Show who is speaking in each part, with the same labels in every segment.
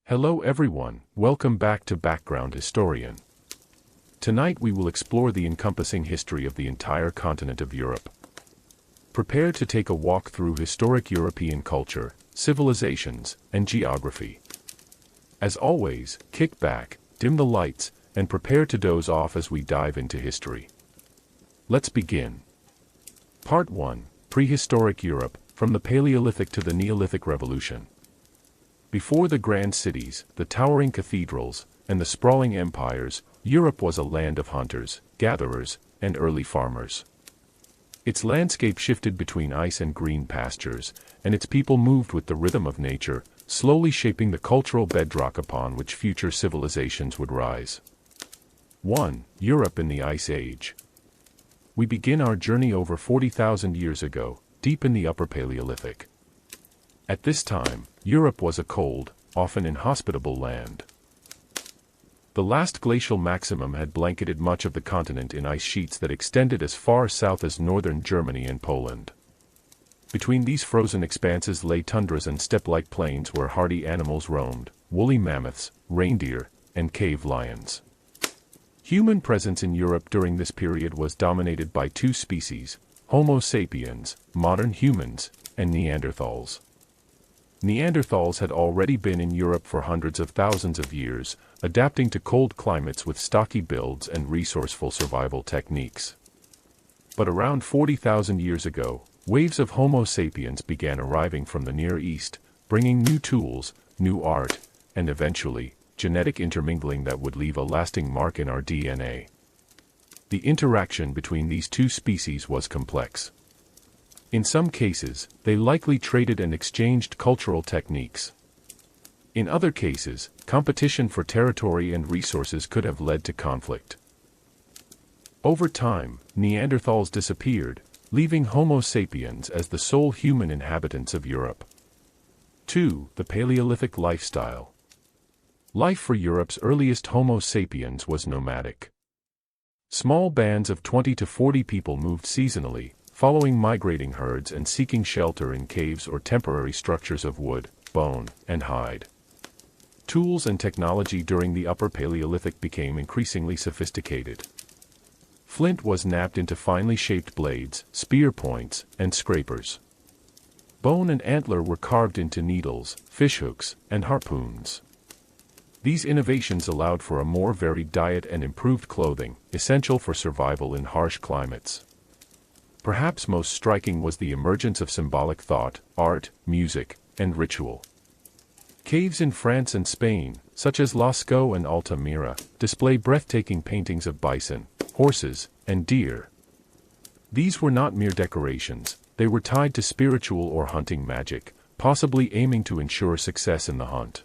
Speaker 1: Hello everyone, welcome back to Background Historian. Tonight we will explore the encompassing history of the entire continent of Europe. Prepare to take a walk through historic European culture, civilizations, and geography. As always, kick back, dim the lights, and prepare to doze off as we dive into history. Let's begin. Part 1, Prehistoric Europe, from the Paleolithic to the Neolithic Revolution. Before the grand cities, the towering cathedrals, and the sprawling empires, Europe was a land of hunters, gatherers, and early farmers. Its landscape shifted between ice and green pastures, and its people moved with the rhythm of nature, slowly shaping the cultural bedrock upon which future civilizations would rise. 1. Europe in the Ice Age. We begin our journey over 40,000 years ago, deep in the Upper Paleolithic. At this time, Europe was a cold, often inhospitable land. The last glacial maximum had blanketed much of the continent in ice sheets that extended as far south as northern Germany and Poland. Between these frozen expanses lay tundras and steppe-like plains where hardy animals roamed, woolly mammoths, reindeer, and cave lions. Human presence in Europe during this period was dominated by two species, Homo sapiens, modern humans, and Neanderthals. Neanderthals had already been in Europe for hundreds of thousands of years, adapting to cold climates with stocky builds and resourceful survival techniques. But around 40,000 years ago, waves of Homo sapiens began arriving from the Near East, bringing new tools, new art, and eventually, genetic intermingling that would leave a lasting mark in our DNA. The interaction between these two species was complex. In some cases, they likely traded and exchanged cultural techniques. In other cases, competition for territory and resources could have led to conflict. Over time, Neanderthals disappeared, leaving Homo sapiens as the sole human inhabitants of Europe. 2. The Paleolithic lifestyle. Life for Europe's earliest Homo sapiens was nomadic. Small bands of 20 to 40 people moved seasonally, following migrating herds and seeking shelter in caves or temporary structures of wood, bone, and hide. Tools and technology during the Upper Paleolithic became increasingly sophisticated. Flint was knapped into finely shaped blades, spear points, and scrapers. Bone and antler were carved into needles, fishhooks, and harpoons. These innovations allowed for a more varied diet and improved clothing, essential for survival in harsh climates. Perhaps most striking was the emergence of symbolic thought, art, music, and ritual. Caves in France and Spain, such as Lascaux and Altamira, display breathtaking paintings of bison, horses, and deer. These were not mere decorations, they were tied to spiritual or hunting magic, possibly aiming to ensure success in the hunt.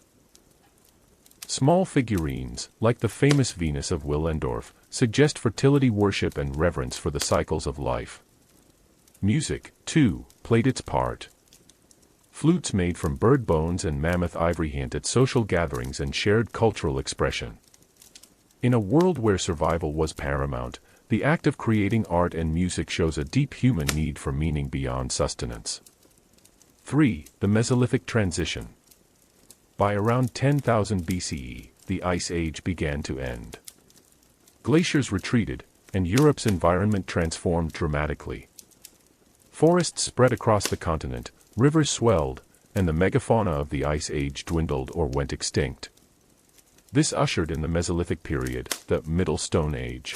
Speaker 1: Small figurines, like the famous Venus of Willendorf, suggest fertility worship and reverence for the cycles of life. Music, too, played its part. Flutes made from bird bones and mammoth ivory hint at social gatherings and shared cultural expression. In a world where survival was paramount, the act of creating art and music shows a deep human need for meaning beyond sustenance. 3. The Mesolithic transition. By around 10,000 BCE, the Ice Age began to end. Glaciers retreated, and Europe's environment transformed dramatically. Forests spread across the continent, rivers swelled, and the megafauna of the Ice Age dwindled or went extinct. This ushered in the Mesolithic period, the Middle Stone Age.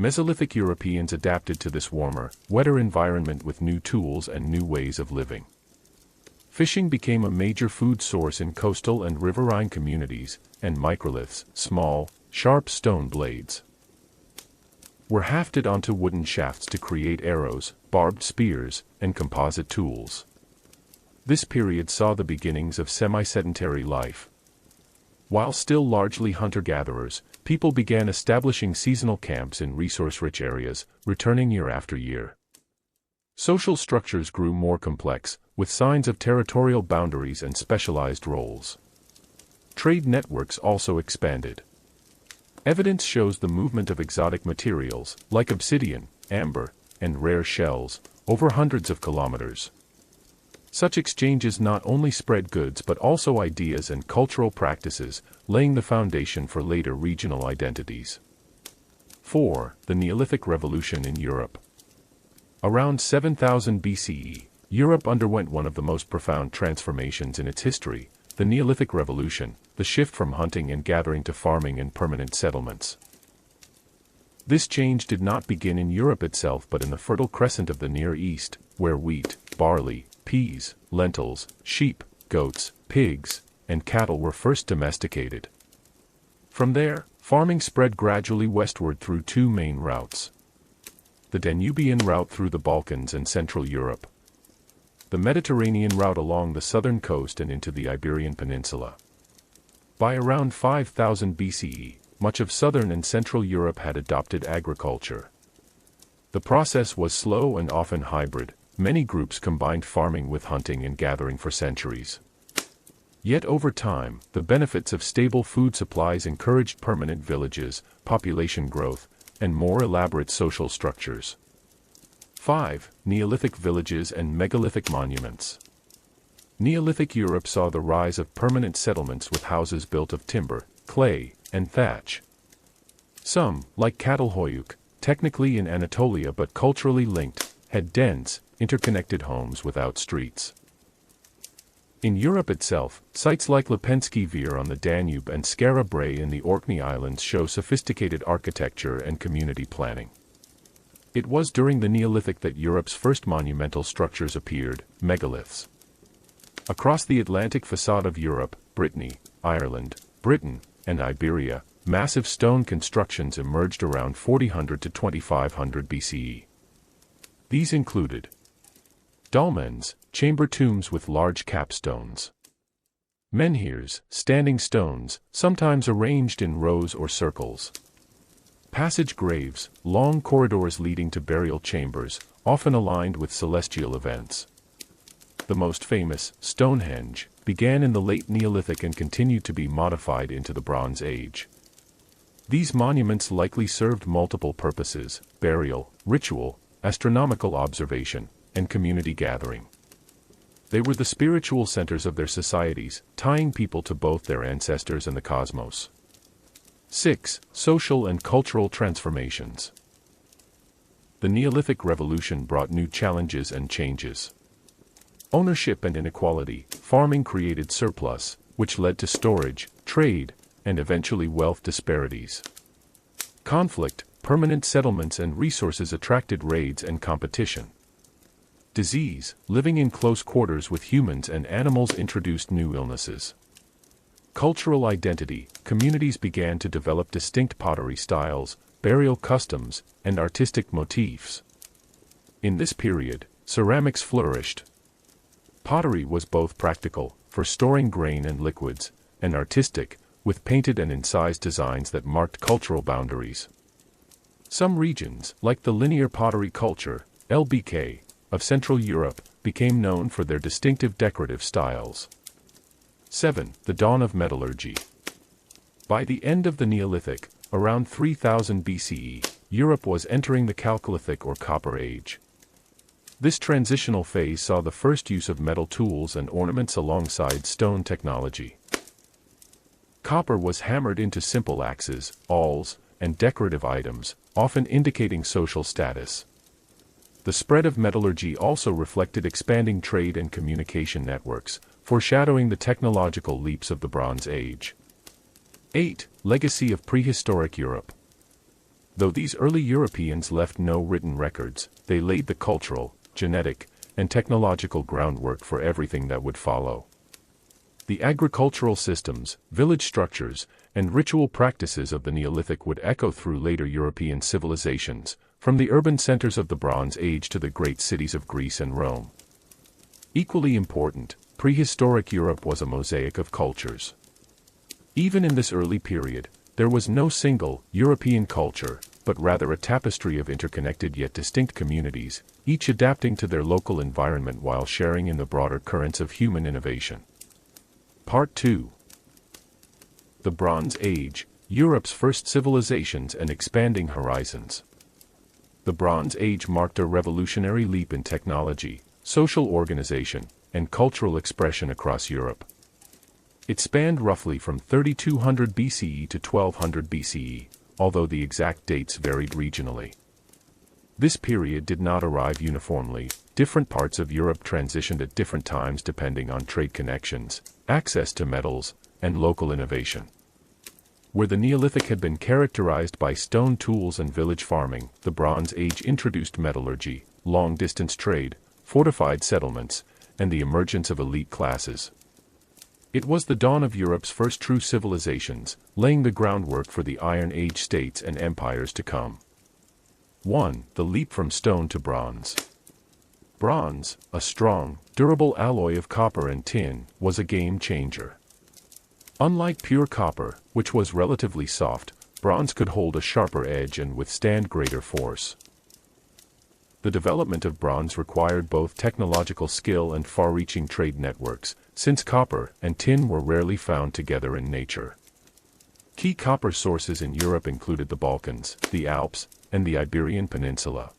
Speaker 1: Mesolithic Europeans adapted to this warmer, wetter environment with new tools and new ways of living. Fishing became a major food source in coastal and riverine communities, and microliths, small, sharp stone blades, were hafted onto wooden shafts to create arrows, barbed spears, and composite tools. This period saw the beginnings of semi-sedentary life. While still largely hunter-gatherers, people began establishing seasonal camps in resource-rich areas, returning year after year. Social structures grew more complex, with signs of territorial boundaries and specialized roles. Trade networks also expanded. Evidence shows the movement of exotic materials, like obsidian, amber, and rare shells, over hundreds of kilometers. Such exchanges not only spread goods but also ideas and cultural practices, laying the foundation for later regional identities. 4. The Neolithic Revolution in Europe. Around 7000 BCE, Europe underwent one of the most profound transformations in its history, the Neolithic Revolution, the shift from hunting and gathering to farming and permanent settlements. This change did not begin in Europe itself but in the Fertile Crescent of the Near East, where wheat, barley, peas, lentils, sheep, goats, pigs, and cattle were first domesticated. From there, farming spread gradually westward through two main routes. The Danubian route through the Balkans and Central Europe. The Mediterranean route along the southern coast and into the Iberian Peninsula. By around 5000 BCE, much of southern and central Europe had adopted agriculture. The process was slow and often hybrid. Many groups combined farming with hunting and gathering for centuries. Yet over time, the benefits of stable food supplies encouraged permanent villages, population growth, and more elaborate social structures. 5. Neolithic villages and megalithic monuments. Neolithic Europe saw the rise of permanent settlements with houses built of timber, clay, and thatch. Some, like Catalhoyuk, technically in Anatolia but culturally linked, had dense, interconnected homes without streets. In Europe itself, sites like Lipensky Vir on the Danube and Skara Brae in the Orkney Islands show sophisticated architecture and community planning. It was during the Neolithic that Europe's first monumental structures appeared, megaliths. Across the Atlantic facade of Europe, Brittany, Ireland, Britain, and Iberia, massive stone constructions emerged around 4000 to 2500 BCE. These included dolmens, chamber tombs with large capstones. Menhirs, standing stones, sometimes arranged in rows or circles. Passage graves, long corridors leading to burial chambers, often aligned with celestial events. The most famous, Stonehenge, began in the late Neolithic and continued to be modified into the Bronze Age. These monuments likely served multiple purposes: burial, ritual, astronomical observation, and community gathering. They were the spiritual centers of their societies, tying people to both their ancestors and the cosmos. 6. Social and cultural transformations. The Neolithic Revolution brought new challenges and changes. Ownership and inequality, farming created surplus, which led to storage, trade, and eventually wealth disparities. Conflict, permanent settlements and resources attracted raids and competition. Disease, living in close quarters with humans and animals introduced new illnesses. Cultural identity, communities began to develop distinct pottery styles, burial customs, and artistic motifs. In this period, ceramics flourished. Pottery was both practical, for storing grain and liquids, and artistic, with painted and incised designs that marked cultural boundaries. Some regions, like the linear pottery culture, LBK, of Central Europe, became known for their distinctive decorative styles. 7. The dawn of metallurgy. By the end of the Neolithic, around 3000 BCE, Europe was entering the Chalcolithic or Copper Age. This transitional phase saw the first use of metal tools and ornaments alongside stone technology. Copper was hammered into simple axes, awls, and decorative items, often indicating social status. The spread of metallurgy also reflected expanding trade and communication networks, foreshadowing the technological leaps of the Bronze Age. 8. Legacy of prehistoric Europe. Though these early Europeans left no written records, they laid the cultural, genetic, and technological groundwork for everything that would follow. The agricultural systems, village structures, and ritual practices of the Neolithic would echo through later European civilizations, from the urban centers of the Bronze Age to the great cities of Greece and Rome. Equally important, prehistoric Europe was a mosaic of cultures. Even in this early period, there was no single European culture, but rather a tapestry of interconnected yet distinct communities, each adapting to their local environment while sharing in the broader currents of human innovation. Part 2. The Bronze Age, Europe's first civilizations and expanding horizons. The Bronze Age marked a revolutionary leap in technology, social organization, and cultural expression across Europe. It spanned roughly from 3200 BCE to 1200 BCE, although the exact dates varied regionally. This period did not arrive uniformly. Different parts of Europe transitioned at different times depending on trade connections, access to metals, and local innovation. Where the Neolithic had been characterized by stone tools and village farming, the Bronze Age introduced metallurgy, long-distance trade, fortified settlements, and the emergence of elite classes. It was the dawn of Europe's first true civilizations, laying the groundwork for the Iron Age states and empires to come. 1. The leap from stone to bronze. Bronze, a strong, durable alloy of copper and tin, was a game changer. Unlike pure copper, which was relatively soft, bronze could hold a sharper edge and withstand greater force. The development of bronze required both technological skill and far-reaching trade networks, since copper and tin were rarely found together in nature. Key copper sources in Europe included the Balkans, the Alps, and the Iberian Peninsula.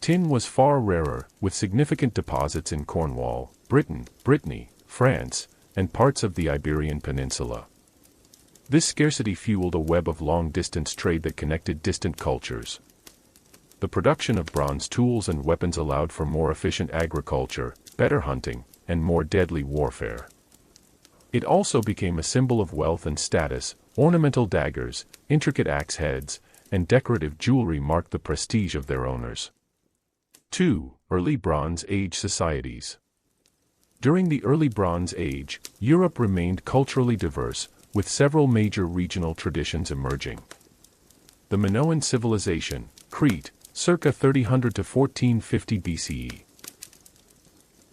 Speaker 1: Tin was far rarer, with significant deposits in Cornwall, Brittany, France, and parts of the Iberian Peninsula. This scarcity fueled a web of long-distance trade that connected distant cultures. The production of bronze tools and weapons allowed for more efficient agriculture, better hunting, and more deadly warfare. It also became a symbol of wealth and status. Ornamental daggers, intricate axe heads, and decorative jewelry marked the prestige of their owners. 2. Early Bronze Age societies. During the early Bronze Age, Europe remained culturally diverse, with several major regional traditions emerging. The Minoan civilization, Crete, circa 3000 to 1450 BCE.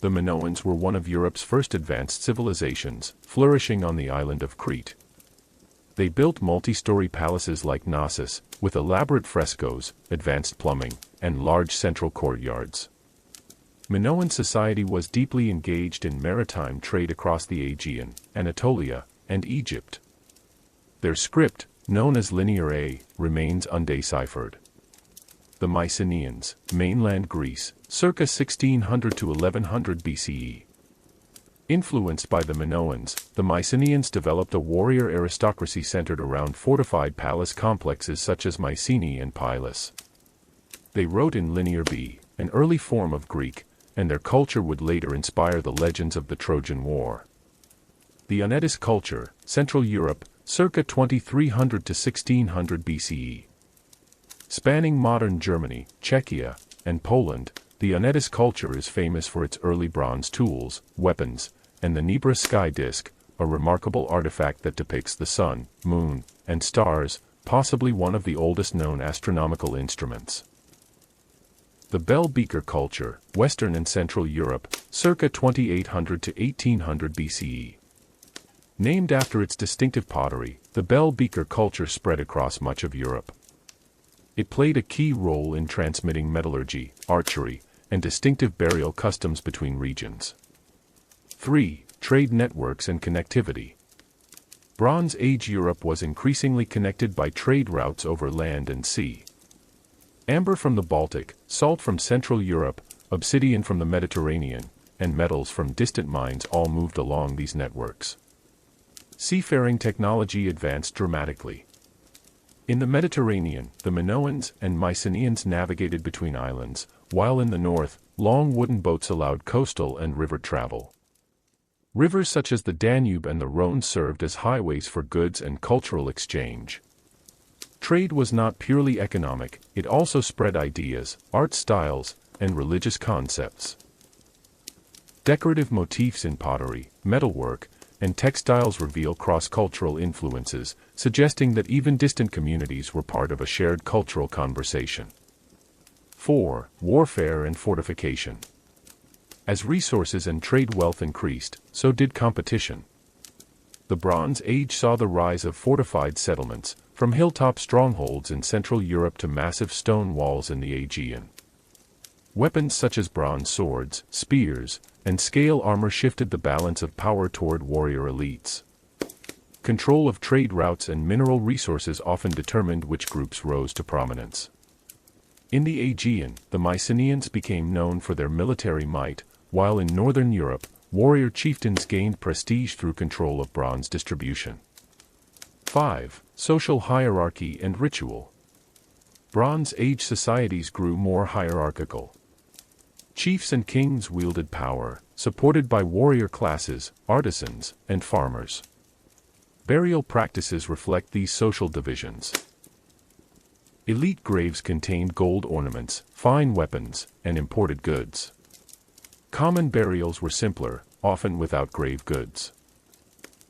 Speaker 1: The Minoans were one of Europe's first advanced civilizations, flourishing on the island of Crete. They built multi-story palaces like Knossos, with elaborate frescoes, advanced plumbing, and large central courtyards. Minoan society was deeply engaged in maritime trade across the Aegean, Anatolia, and Egypt. Their script, known as Linear A, remains undeciphered. The Mycenaeans, mainland Greece, circa 1600 to 1100 BCE. Influenced by the Minoans, the Mycenaeans developed a warrior aristocracy centered around fortified palace complexes such as Mycenae and Pylos. They wrote in Linear B, an early form of Greek, and their culture would later inspire the legends of the Trojan War. The Onetis culture, Central Europe, circa 2300 to 1600 BCE. Spanning modern Germany, Czechia, and Poland, the Onetis culture is famous for its early bronze tools, weapons, and the Nebra sky disk, a remarkable artifact that depicts the sun, moon, and stars, possibly one of the oldest known astronomical instruments. The bell beaker culture, Western and Central Europe, circa 2800 to 1800 BCE. Named after its distinctive pottery, the bell beaker culture spread across much of Europe. It played a key role in transmitting metallurgy, archery, and distinctive burial customs between regions. 3. Trade networks and connectivity. Bronze Age Europe was increasingly connected by trade routes over land and sea. Amber from the Baltic, salt from Central Europe, obsidian from the Mediterranean, and metals from distant mines all moved along these networks. Seafaring technology advanced dramatically. In the Mediterranean, the Minoans and Mycenaeans navigated between islands, while in the north, long wooden boats allowed coastal and river travel. Rivers such as the Danube and the Rhone served as highways for goods and cultural exchange. Trade was not purely economic, it also spread ideas, art styles, and religious concepts. Decorative motifs in pottery, metalwork, and textiles reveal cross-cultural influences, suggesting that even distant communities were part of a shared cultural conversation. 4. Warfare and fortification. As resources and trade wealth increased, so did competition. The Bronze Age saw the rise of fortified settlements, from hilltop strongholds in Central Europe to massive stone walls in the Aegean. Weapons such as bronze swords, spears, and scale armor shifted the balance of power toward warrior elites. Control of trade routes and mineral resources often determined which groups rose to prominence. In the Aegean, the Mycenaeans became known for their military might, while in Northern Europe, warrior chieftains gained prestige through control of bronze distribution. 5. Social hierarchy and ritual. Bronze Age societies grew more hierarchical. Chiefs and kings wielded power, supported by warrior classes, artisans, and farmers. Burial practices reflect these social divisions. Elite graves contained gold ornaments, fine weapons, and imported goods. Common burials were simpler, often without grave goods.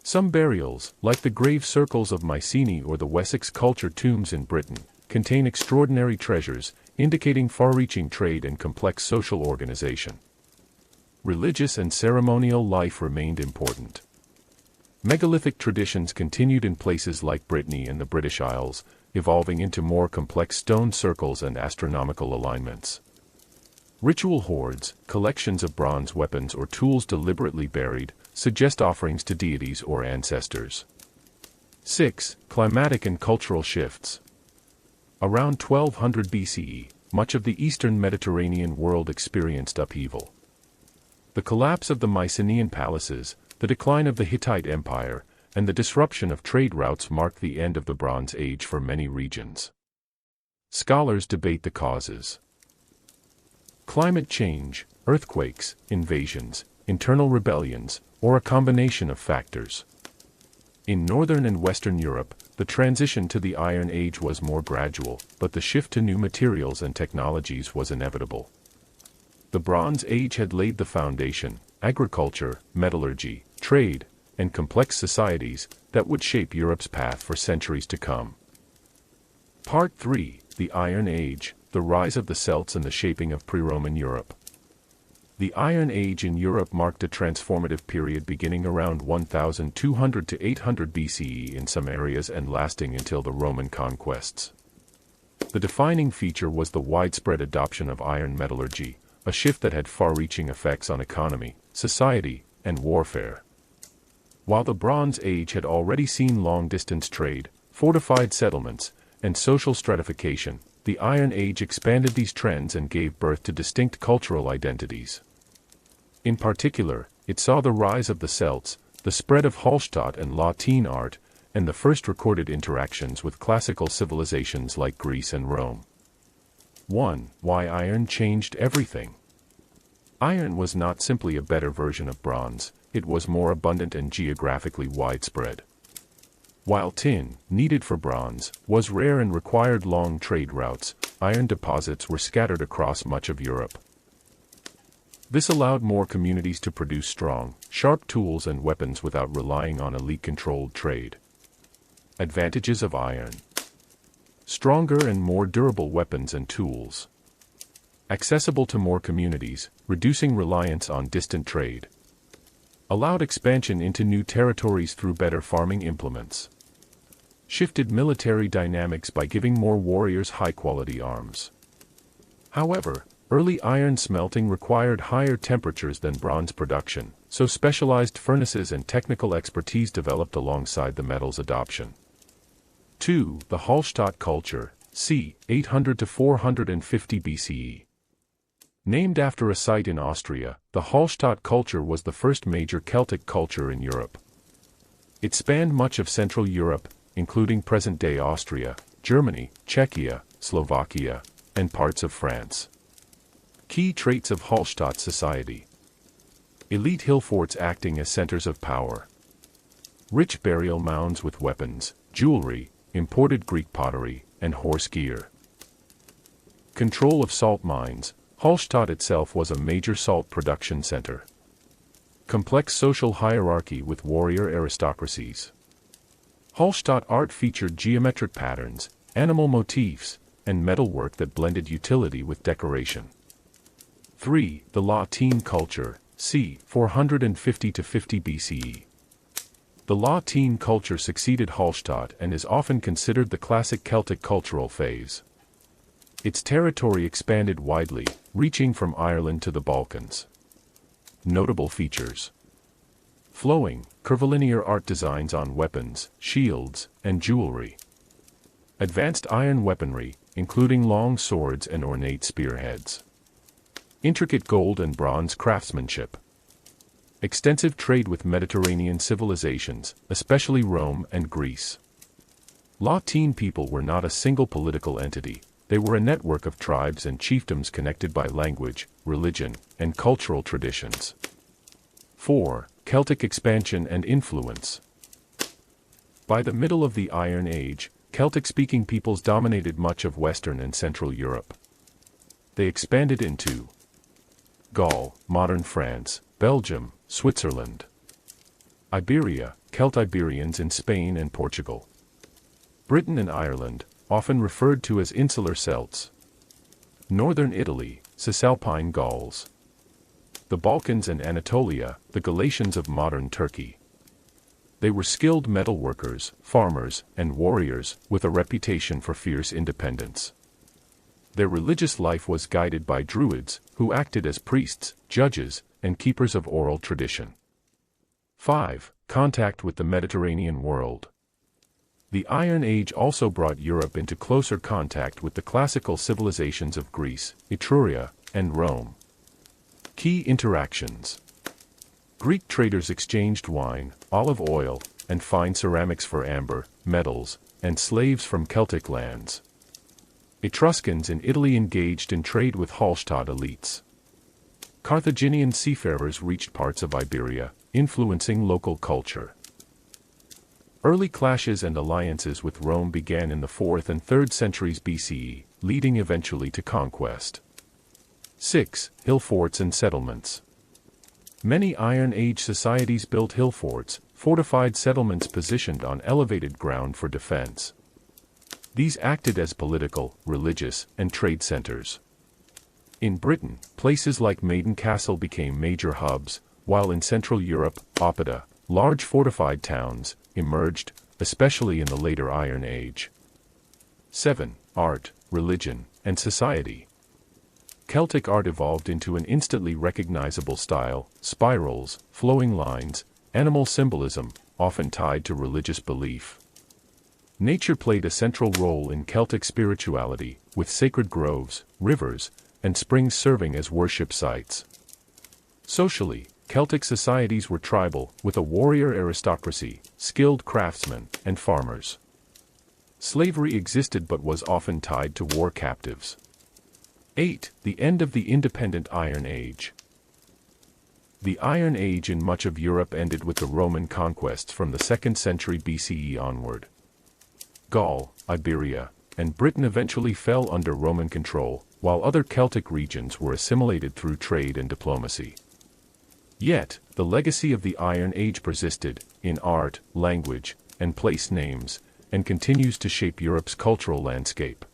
Speaker 1: Some burials, like the grave circles of Mycenae or the Wessex culture tombs in Britain, contain extraordinary treasures, indicating far-reaching trade and complex social organization. Religious and ceremonial life remained important. Megalithic traditions continued in places like Brittany and the British Isles, evolving into more complex stone circles and astronomical alignments. Ritual hoards, collections of bronze weapons or tools deliberately buried, suggest offerings to deities or ancestors. 6. Climatic and cultural shifts. Around 1200 BCE, much of the eastern Mediterranean world experienced upheaval. The collapse of the Mycenaean palaces, the decline of the Hittite Empire, and the disruption of trade routes marked the end of the Bronze Age for many regions. Scholars debate the causes. Climate change, earthquakes, invasions, internal rebellions, or a combination of factors. In Northern and Western Europe, the transition to the Iron Age was more gradual, but the shift to new materials and technologies was inevitable. The Bronze Age had laid the foundation: agriculture, metallurgy, trade, and complex societies that would shape Europe's path for centuries to come. Part 3: The Iron Age, the rise of the Celts and the shaping of pre-Roman Europe. The Iron Age in Europe marked a transformative period beginning around 1200 to 800 BCE in some areas and lasting until the Roman conquests. The defining feature was the widespread adoption of iron metallurgy, a shift that had far-reaching effects on economy, society, and warfare. While the Bronze Age had already seen long-distance trade, fortified settlements, and social stratification, the Iron Age expanded these trends and gave birth to distinct cultural identities. In particular, it saw the rise of the Celts, the spread of Hallstatt and Latin art, and the first recorded interactions with classical civilizations like Greece and Rome. 1. Why iron changed everything. Iron was not simply a better version of bronze, it was more abundant and geographically widespread. While tin, needed for bronze, was rare and required long trade routes, iron deposits were scattered across much of Europe. This allowed more communities to produce strong, sharp tools and weapons without relying on elite-controlled trade. Advantages of iron: stronger and more durable weapons and tools. Accessible to more communities, reducing reliance on distant trade. Allowed expansion into new territories through better farming implements. Shifted military dynamics by giving more warriors high-quality arms. However, early iron smelting required higher temperatures than bronze production, so specialized furnaces and technical expertise developed alongside the metal's adoption. 2. The Hallstatt culture, c. 800 to 450 BCE. Named after a site in Austria, the Hallstatt culture was the first major Celtic culture in Europe. It spanned much of Central Europe, including present-day Austria, Germany, Czechia, Slovakia, and parts of France. Key traits of Hallstatt society: elite hill forts acting as centers of power. Rich burial mounds with weapons, jewelry, imported Greek pottery, and horse gear. Control of salt mines. Hallstatt itself was a major salt production center. Complex social hierarchy with warrior aristocracies. Hallstatt art featured geometric patterns, animal motifs, and metalwork that blended utility with decoration. 3. The Latin culture, c. 450 to 50 BCE. The Latin culture succeeded Hallstatt and is often considered the classic Celtic cultural phase. Its territory expanded widely, reaching from Ireland to the Balkans. Notable features: flowing, curvilinear art designs on weapons, shields, and jewelry. Advanced iron weaponry, including long swords and ornate spearheads. Intricate gold and bronze craftsmanship. Extensive trade with Mediterranean civilizations, especially Rome and Greece. Latin people were not a single political entity, they were a network of tribes and chiefdoms connected by language, religion, and cultural traditions. 4. Celtic expansion and influence. By the middle of the Iron Age, Celtic-speaking peoples dominated much of Western and Central Europe. They expanded into Gaul, modern France, Belgium, Switzerland. Iberia, Celt-Iberians in Spain and Portugal. Britain and Ireland, often referred to as Insular Celts. Northern Italy, Cisalpine Gauls. The Balkans and Anatolia, the Galatians of modern Turkey. They were skilled metal workers, farmers, and warriors, with a reputation for fierce independence. Their religious life was guided by Druids, who acted as priests, judges, and keepers of oral tradition. 5. Contact with the Mediterranean world. The Iron Age also brought Europe into closer contact with the classical civilizations of Greece, Etruria, and Rome. Key interactions. Greek traders exchanged wine, olive oil, and fine ceramics for amber, metals, and slaves from Celtic lands. Etruscans in Italy engaged in trade with Hallstatt elites. Carthaginian seafarers reached parts of Iberia, influencing local culture. Early clashes and alliances with Rome began in the 4th and 3rd centuries BCE, leading eventually to conquest. 6. Hill forts and settlements. Many Iron Age societies built hill forts, fortified settlements positioned on elevated ground for defense. These acted as political, religious, and trade centers. In Britain, places like Maiden Castle became major hubs, while in Central Europe, Oppida, large fortified towns, emerged, especially in the later Iron Age. 7. Art, religion, and society. Celtic art evolved into an instantly recognizable style, spirals, flowing lines, animal symbolism, often tied to religious belief. Nature played a central role in Celtic spirituality, with sacred groves, rivers, and springs serving as worship sites. Socially, Celtic societies were tribal, with a warrior aristocracy, skilled craftsmen, and farmers. Slavery existed but was often tied to war captives. 8. The end of the independent Iron Age. The Iron Age in much of Europe ended with the Roman conquests from the 2nd century BCE onward. Gaul, Iberia, and Britain eventually fell under Roman control, while other Celtic regions were assimilated through trade and diplomacy. Yet, the legacy of the Iron Age persisted, in art, language, and place names, and continues to shape Europe's cultural landscape.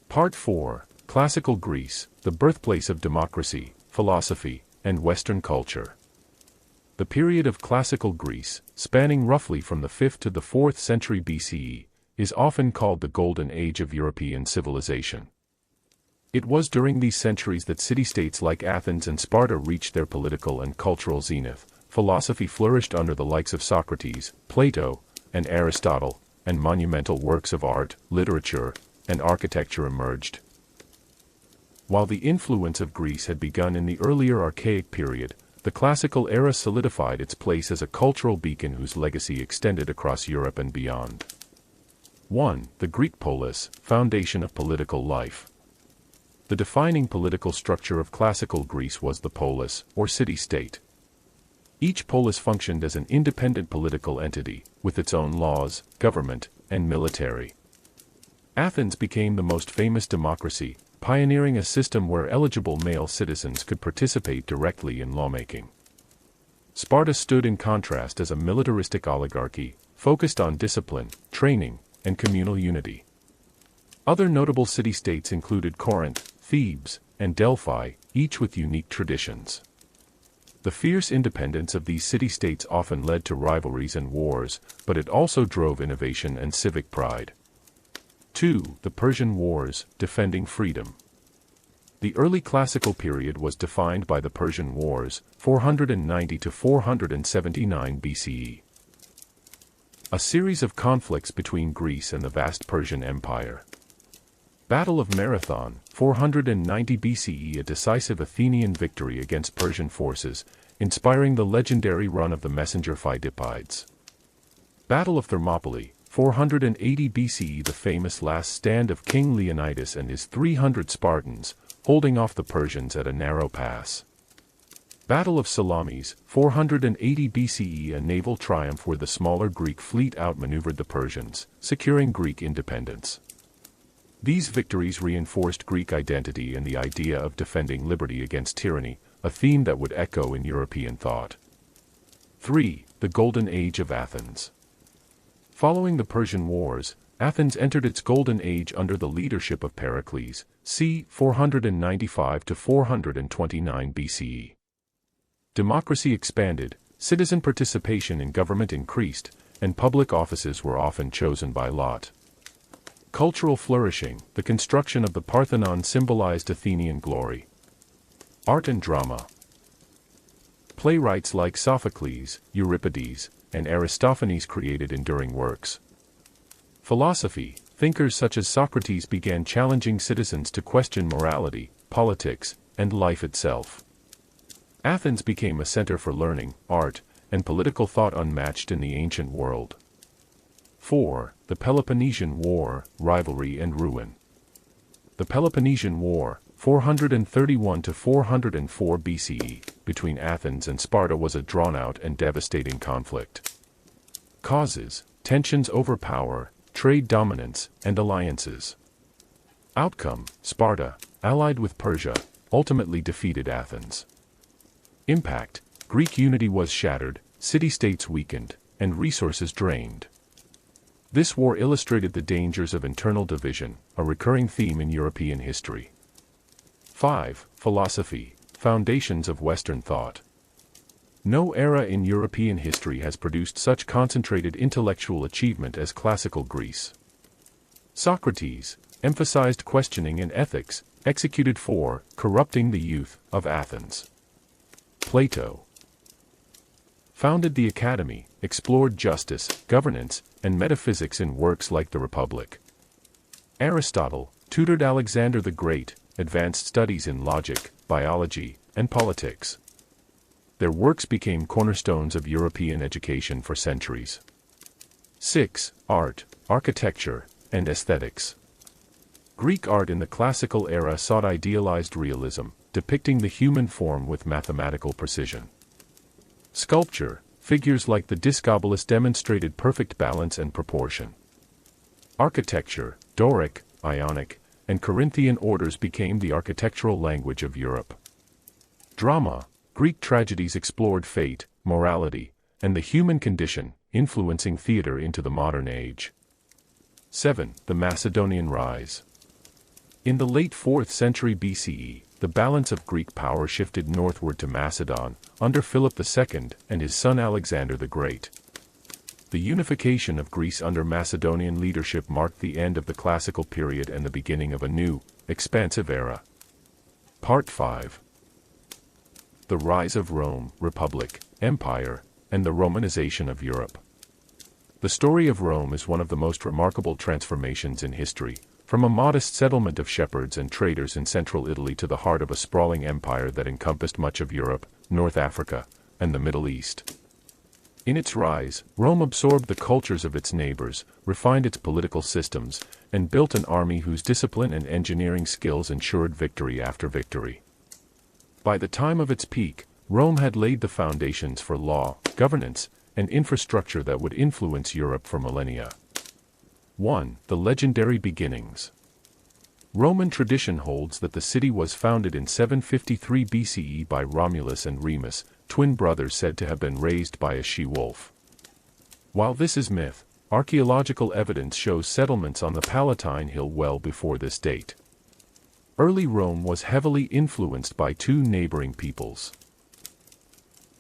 Speaker 1: Part 4. Classical Greece, the birthplace of democracy, philosophy, and Western culture. The period of classical Greece, spanning roughly from the 5th to the 4th century BCE, is often called the Golden Age of European civilization. It was during these centuries that city-states like Athens and Sparta reached their political and cultural zenith. Philosophy flourished under the likes of Socrates, Plato, and Aristotle, and monumental works of art, literature, and architecture emerged. While the influence of Greece had begun in the earlier Archaic period, the Classical era solidified its place as a cultural beacon whose legacy extended across Europe and beyond. 1. The Greek polis, foundation of political life. The defining political structure of classical Greece was the polis, or city-state. Each polis functioned as an independent political entity, with its own laws, government, and military. Athens became the most famous democracy, pioneering a system where eligible male citizens could participate directly in lawmaking. Sparta stood in contrast as a militaristic oligarchy, focused on discipline, training, and communal unity. Other notable city-states included Corinth, Thebes, and Delphi, each with unique traditions. The fierce independence of these city-states often led to rivalries and wars, but it also drove innovation and civic pride. 2. The Persian Wars, defending freedom. The early classical period was defined by the Persian Wars, 490 to 479 BCE. A series of conflicts between Greece and the vast Persian Empire. Battle of Marathon, 490 BCE, a decisive Athenian victory against Persian forces, inspiring the legendary run of the messenger Phidippides. Battle of Thermopylae, 480 BCE, the famous last stand of King Leonidas and his 300 Spartans, holding off the Persians at a narrow pass. Battle of Salamis, 480 BCE, a naval triumph where the smaller Greek fleet outmaneuvered the Persians, securing Greek independence. These victories reinforced Greek identity and the idea of defending liberty against tyranny, a theme that would echo in European thought. 3. The Golden Age of Athens. Following the Persian Wars, Athens entered its Golden Age under the leadership of Pericles, c. 495 to 429 BCE. Democracy expanded, citizen participation in government increased, and public offices were often chosen by lot. Cultural flourishing, the construction of the Parthenon symbolized Athenian glory. Art and drama. Playwrights like Sophocles, Euripides, and Aristophanes created enduring works. Philosophy, thinkers such as Socrates began challenging citizens to question morality, politics, and life itself. Athens became a center for learning, art, and political thought unmatched in the ancient world. 4. The Peloponnesian War, rivalry and ruin. The Peloponnesian War, 431 to 404 BCE, between Athens and Sparta was a drawn-out and devastating conflict. Causes: tensions over power, trade dominance, and alliances. Outcome: Sparta, allied with Persia, ultimately defeated Athens. Impact: Greek unity was shattered, city-states weakened, and resources drained. This war illustrated the dangers of internal division, a recurring theme in European history. 5. Philosophy, foundations of Western thought. No era in European history has produced such concentrated intellectual achievement as classical Greece. Socrates emphasized questioning and ethics, executed for corrupting the youth of Athens. Plato founded the Academy, explored justice, governance, and metaphysics in works like the Republic. Aristotle tutored Alexander the Great, advanced studies in logic, biology, and politics. Their works became cornerstones of European education for centuries. 6. Art, architecture, and aesthetics. Greek art in the classical era sought idealized realism, depicting the human form with mathematical precision. Sculpture, figures like the Discobolus demonstrated perfect balance and proportion. Architecture, Doric, Ionic, and Corinthian orders became the architectural language of Europe. Drama, Greek tragedies explored fate, morality, and the human condition, influencing theater into the modern age. 7. The Macedonian Rise. In the late 4th century BCE, the balance of Greek power shifted northward to Macedon, under Philip II and his son Alexander the Great. The unification of Greece under Macedonian leadership marked the end of the classical period and the beginning of a new, expansive era. Part 5. The rise of Rome, Republic, Empire, and the Romanization of Europe. The story of Rome is one of the most remarkable transformations in history, from a modest settlement of shepherds and traders in central Italy to the heart of a sprawling empire that encompassed much of Europe, North Africa, and the Middle East. In its rise, Rome absorbed the cultures of its neighbors, refined its political systems, and built an army whose discipline and engineering skills ensured victory after victory. By the time of its peak, Rome had laid the foundations for law, governance, and infrastructure that would influence Europe for millennia. 1. The legendary beginnings. Roman tradition holds that the city was founded in 753 BCE by Romulus and Remus, twin brothers said to have been raised by a she-wolf. While this is myth, archaeological evidence shows settlements on the Palatine Hill well before this date. Early Rome was heavily influenced by two neighboring peoples.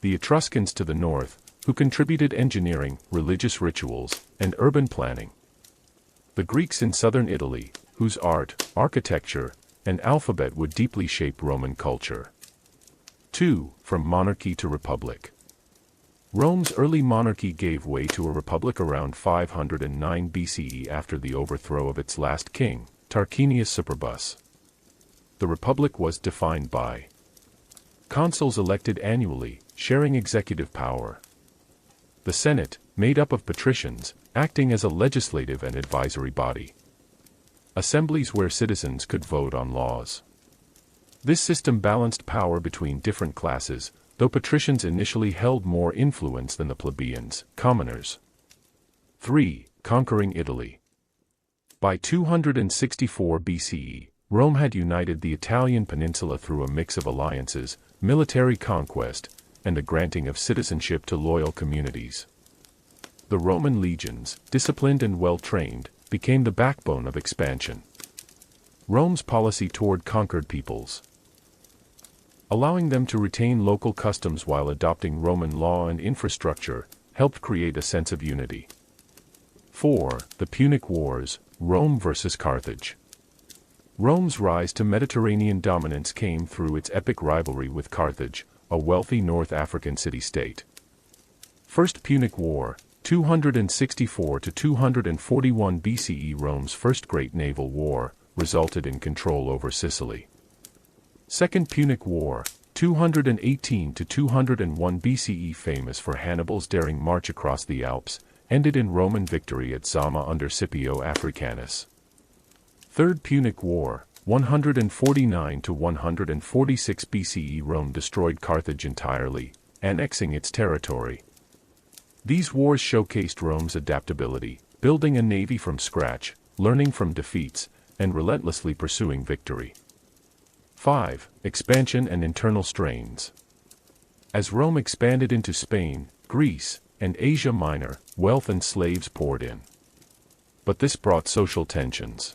Speaker 1: The Etruscans to the north, who contributed engineering, religious rituals, and urban planning. The Greeks in southern Italy, whose art, architecture, and alphabet would deeply shape Roman culture. 2. From monarchy to republic. Rome's early monarchy gave way to a republic around 509 BCE after the overthrow of its last king, Tarquinius Superbus. The Republic was defined by consuls elected annually, sharing executive power. The Senate, made up of patricians, acting as a legislative and advisory body. Assemblies where citizens could vote on laws. This system balanced power between different classes, though patricians initially held more influence than the plebeians, commoners. 3. Conquering Italy. By 264 BCE, Rome had united the Italian peninsula through a mix of alliances, military conquest, and the granting of citizenship to loyal communities. The Roman legions, disciplined and well-trained, became the backbone of expansion. Rome's policy toward conquered peoples, allowing them to retain local customs while adopting Roman law and infrastructure, helped create a sense of unity. 4. The Punic Wars, Rome versus Carthage. Rome's rise to Mediterranean dominance came through its epic rivalry with Carthage, a wealthy North African city-state. First Punic War, 264 to 241 BCE. Rome's first great naval war, resulted in control over Sicily. Second Punic War, 218 to 201 BCE, famous for Hannibal's daring march across the Alps, ended in Roman victory at Zama under Scipio Africanus. Third Punic War, 149 to 146 BCE. Rome destroyed Carthage entirely, annexing its territory. These wars showcased Rome's adaptability, building a navy from scratch, learning from defeats, and relentlessly pursuing victory. 5. Expansion and internal strains. As Rome expanded into Spain, Greece, and Asia Minor, wealth and slaves poured in. But this brought social tensions.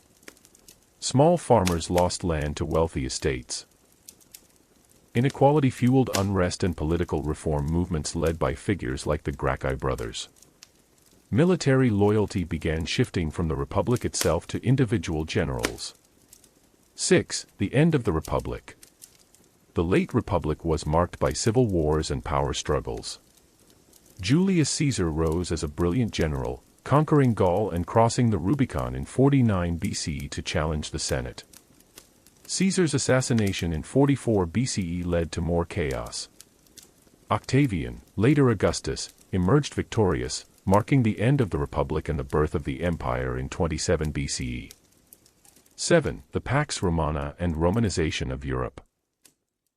Speaker 1: Small farmers lost land to wealthy estates. Inequality fueled unrest and political reform movements led by figures like the Gracchi brothers. Military loyalty began shifting from the Republic itself to individual generals. 6. The end of the Republic. The late Republic was marked by civil wars and power struggles. Julius Caesar rose as a brilliant general, conquering Gaul and crossing the Rubicon in 49 BCE to challenge the Senate. Caesar's assassination in 44 BCE led to more chaos. Octavian, later Augustus, emerged victorious, marking the end of the Republic and the birth of the Empire in 27 BCE. 7. The Pax Romana and Romanization of Europe.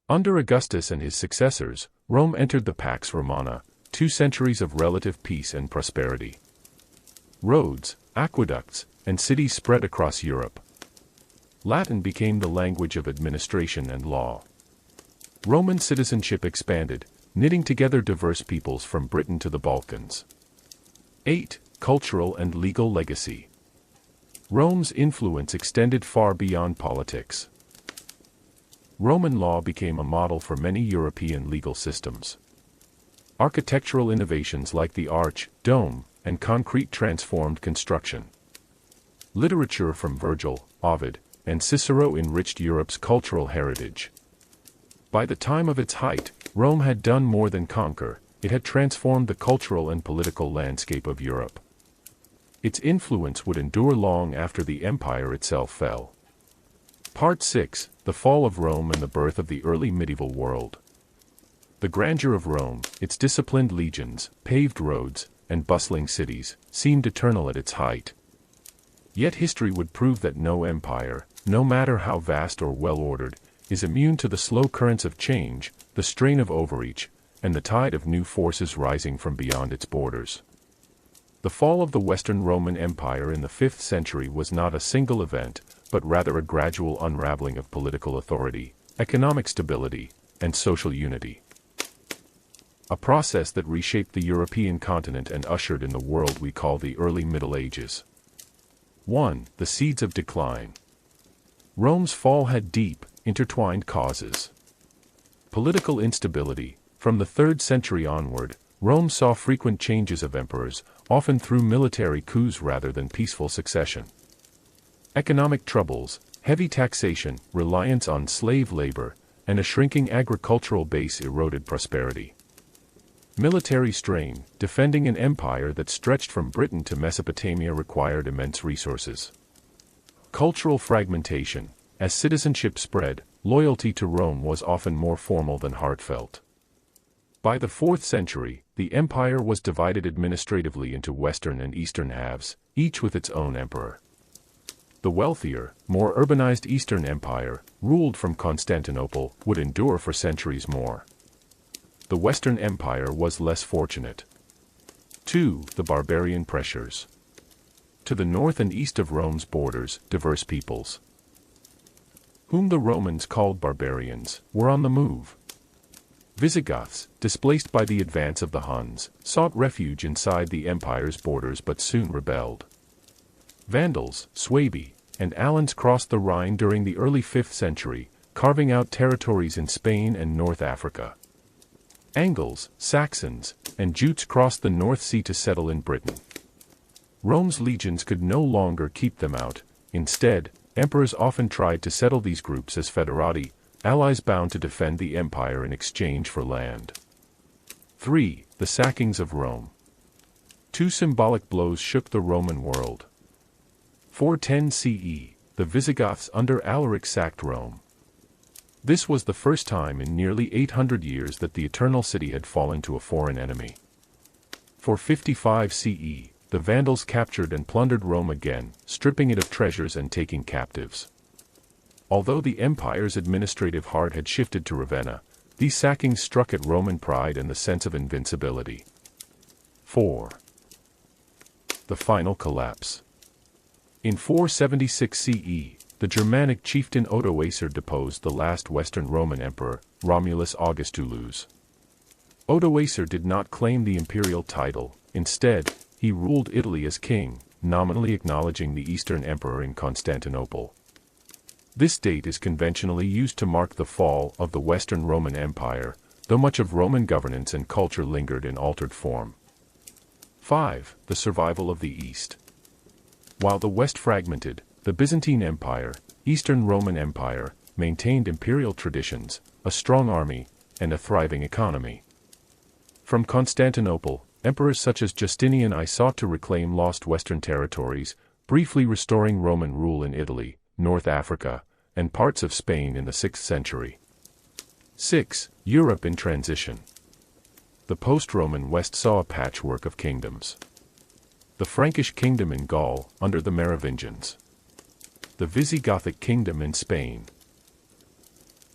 Speaker 1: Under Augustus and his successors, Rome entered the Pax Romana, 2 centuries of relative peace and prosperity. Roads, aqueducts, and cities spread across Europe. Latin became the language of administration and law. Roman citizenship expanded, knitting together diverse peoples from Britain to the Balkans. 8. Cultural and legal legacy. Rome's influence extended far beyond politics. Roman law became a model for many European legal systems. Architectural innovations like the arch, dome, and concrete transformed construction. Literature from Virgil, Ovid, and Cicero enriched Europe's cultural heritage. By the time of its height, Rome had done more than conquer, it had transformed the cultural and political landscape of Europe. Its influence would endure long after the empire itself fell. Part 6. The Fall of Rome and the Birth of the Early Medieval World. The grandeur of Rome, its disciplined legions, paved roads, and bustling cities, seemed eternal at its height. Yet history would prove that no empire, no matter how vast or well-ordered, is immune to the slow currents of change, the strain of overreach, and the tide of new forces rising from beyond its borders. The fall of the Western Roman Empire in the 5th century was not a single event, but rather a gradual unraveling of political authority, economic stability, and social unity. A process that reshaped the European continent and ushered in the world we call the early Middle Ages. 1. The seeds of decline. Rome's fall had deep, intertwined causes. Political instability. From the 3rd century onward, Rome saw frequent changes of emperors, often through military coups rather than peaceful succession. Economic troubles, heavy taxation, reliance on slave labor, and a shrinking agricultural base eroded prosperity. Military strain. Defending an empire that stretched from Britain to Mesopotamia required immense resources. Cultural fragmentation. As citizenship spread, loyalty to Rome was often more formal than heartfelt. By the 4th century, the empire was divided administratively into western and eastern halves, each with its own emperor. The wealthier, more urbanized Eastern Empire, ruled from Constantinople, would endure for centuries more. The Western Empire was less fortunate. 2. The barbarian pressures. To the north and east of Rome's borders, diverse peoples, whom the Romans called barbarians, were on the move. Visigoths, displaced by the advance of the Huns, sought refuge inside the empire's borders but soon rebelled. Vandals, Suebi, and Alans crossed the Rhine during the early 5th century, carving out territories in Spain and North Africa. Angles, Saxons, and Jutes crossed the North Sea to settle in Britain. Rome's legions could no longer keep them out. Instead, emperors often tried to settle these groups as foederati, allies bound to defend the empire in exchange for land. 3. The sackings of Rome. 2 symbolic blows shook the Roman world. 410 CE, the Visigoths under Alaric sacked Rome. This was the first time in nearly 800 years that the Eternal City had fallen to a foreign enemy. 455 CE, the Vandals captured and plundered Rome again, stripping it of treasures and taking captives. Although the empire's administrative heart had shifted to Ravenna, these sackings struck at Roman pride and the sense of invincibility. 4. The final collapse. In 476 CE, the Germanic chieftain Odoacer deposed the last Western Roman emperor, Romulus Augustulus. Odoacer did not claim the imperial title. Instead, he ruled Italy as king, nominally acknowledging the Eastern Emperor in Constantinople. This date is conventionally used to mark the fall of the Western Roman Empire, though much of Roman governance and culture lingered in altered form. 5. The survival of the East. While the West fragmented, the Byzantine Empire, Eastern Roman Empire, maintained imperial traditions, a strong army, and a thriving economy. From Constantinople, emperors such as Justinian I sought to reclaim lost Western territories, briefly restoring Roman rule in Italy, North Africa, and parts of Spain in the 6th century. 6. Europe in transition. The post-Roman West saw a patchwork of kingdoms. The Frankish kingdom in Gaul, under the Merovingians. The Visigothic kingdom in Spain.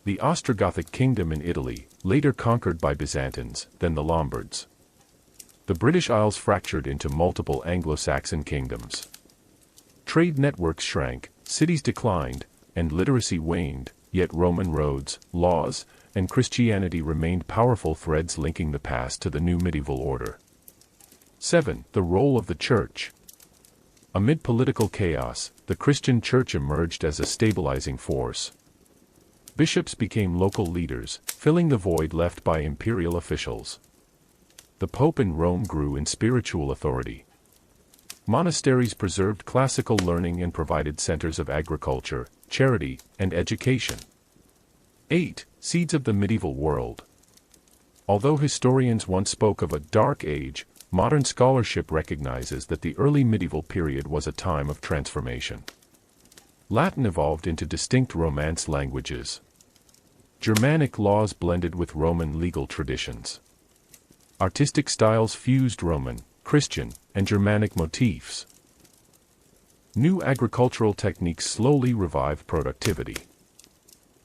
Speaker 1: The Ostrogothic kingdom in Italy, later conquered by Byzantines, then the Lombards. The British Isles fractured into multiple Anglo-Saxon kingdoms. Trade networks shrank, cities declined, and literacy waned, yet Roman roads, laws, and Christianity remained powerful threads linking the past to the new medieval order. 7. The role of the Church. Amid political chaos, the Christian Church emerged as a stabilizing force. Bishops became local leaders, filling the void left by imperial officials. The Pope in Rome grew in spiritual authority. Monasteries preserved classical learning and provided centers of agriculture, charity, and education. 8. Seeds of the medieval world. Although historians once spoke of a dark age, modern scholarship recognizes that the early medieval period was a time of transformation. Latin evolved into distinct Romance languages. Germanic laws blended with Roman legal traditions. Artistic styles fused Roman, Christian, and Germanic motifs. New agricultural techniques slowly revived productivity.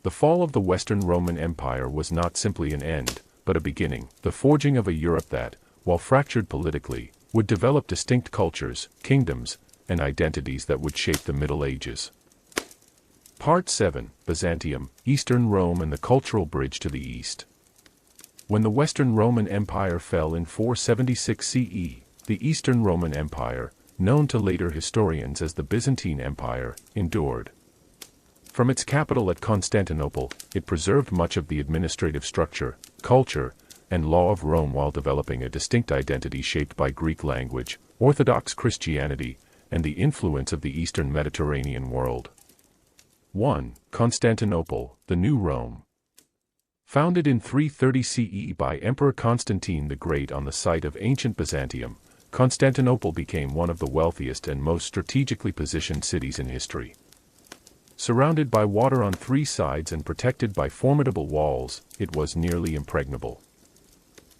Speaker 1: The fall of the Western Roman Empire was not simply an end, but a beginning, the forging of a Europe that, while fractured politically, would develop distinct cultures, kingdoms, and identities that would shape the Middle Ages. Part 7. Byzantium, Eastern Rome and the Cultural Bridge to the East. When the Western Roman Empire fell in 476 CE, the Eastern Roman Empire, known to later historians as the Byzantine Empire, endured. From its capital at Constantinople, it preserved much of the administrative structure, culture, and law of Rome while developing a distinct identity shaped by Greek language, Orthodox Christianity, and the influence of the Eastern Mediterranean world. 1. Constantinople, the New Rome. Founded in 330 CE by Emperor Constantine the Great on the site of ancient Byzantium, Constantinople became one of the wealthiest and most strategically positioned cities in history. Surrounded by water on three sides and protected by formidable walls, it was nearly impregnable.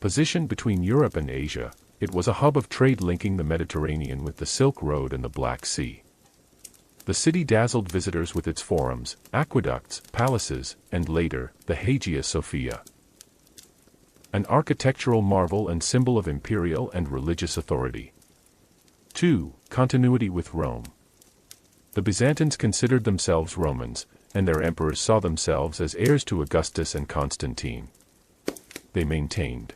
Speaker 1: Positioned between Europe and Asia, it was a hub of trade linking the Mediterranean with the Silk Road and the Black Sea. The city dazzled visitors with its forums, aqueducts, palaces, and later, the Hagia Sophia. An architectural marvel and symbol of imperial and religious authority. 2. Continuity with Rome. The Byzantines considered themselves Romans, and their emperors saw themselves as heirs to Augustus and Constantine. They maintained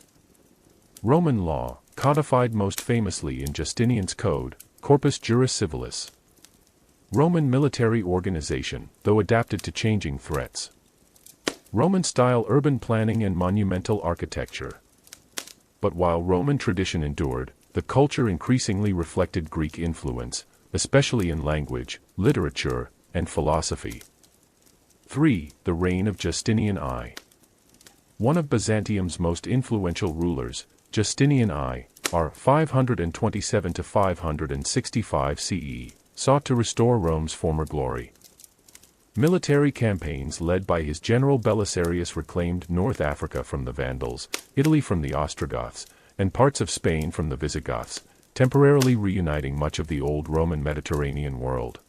Speaker 1: Roman law, codified most famously in Justinian's Code, Corpus Juris Civilis. Roman military organization, though adapted to changing threats. Roman-style urban planning and monumental architecture. But while Roman tradition endured, the culture increasingly reflected Greek influence, especially in language, literature, and philosophy. 3. The reign of Justinian I. One of Byzantium's most influential rulers, Justinian I, r. 527 to 565 CE, sought to restore Rome's former glory. Military campaigns led by his general Belisarius reclaimed North Africa from the Vandals, Italy from the Ostrogoths, and parts of Spain from the Visigoths, temporarily reuniting much of the old Roman Mediterranean world.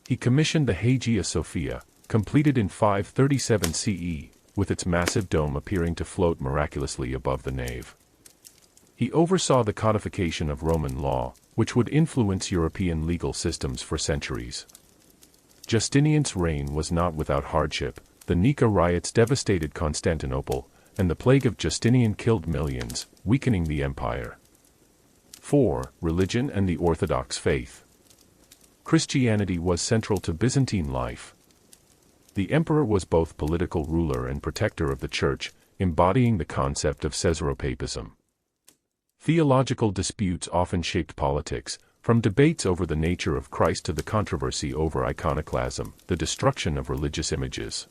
Speaker 1: He commissioned the Hagia Sophia, completed in 537 CE, with its massive dome appearing to float miraculously above the nave. He oversaw the codification of Roman law, which would influence European legal systems for centuries. Justinian's reign was not without hardship. The Nika riots devastated Constantinople, and the plague of Justinian killed millions, weakening the empire. 4. Religion and the Orthodox faith. Christianity was central to Byzantine life. The emperor was both political ruler and protector of the church, embodying the concept of Caesaropapism. Theological disputes often shaped politics, from debates over the nature of Christ to the controversy over iconoclasm, the destruction of religious images.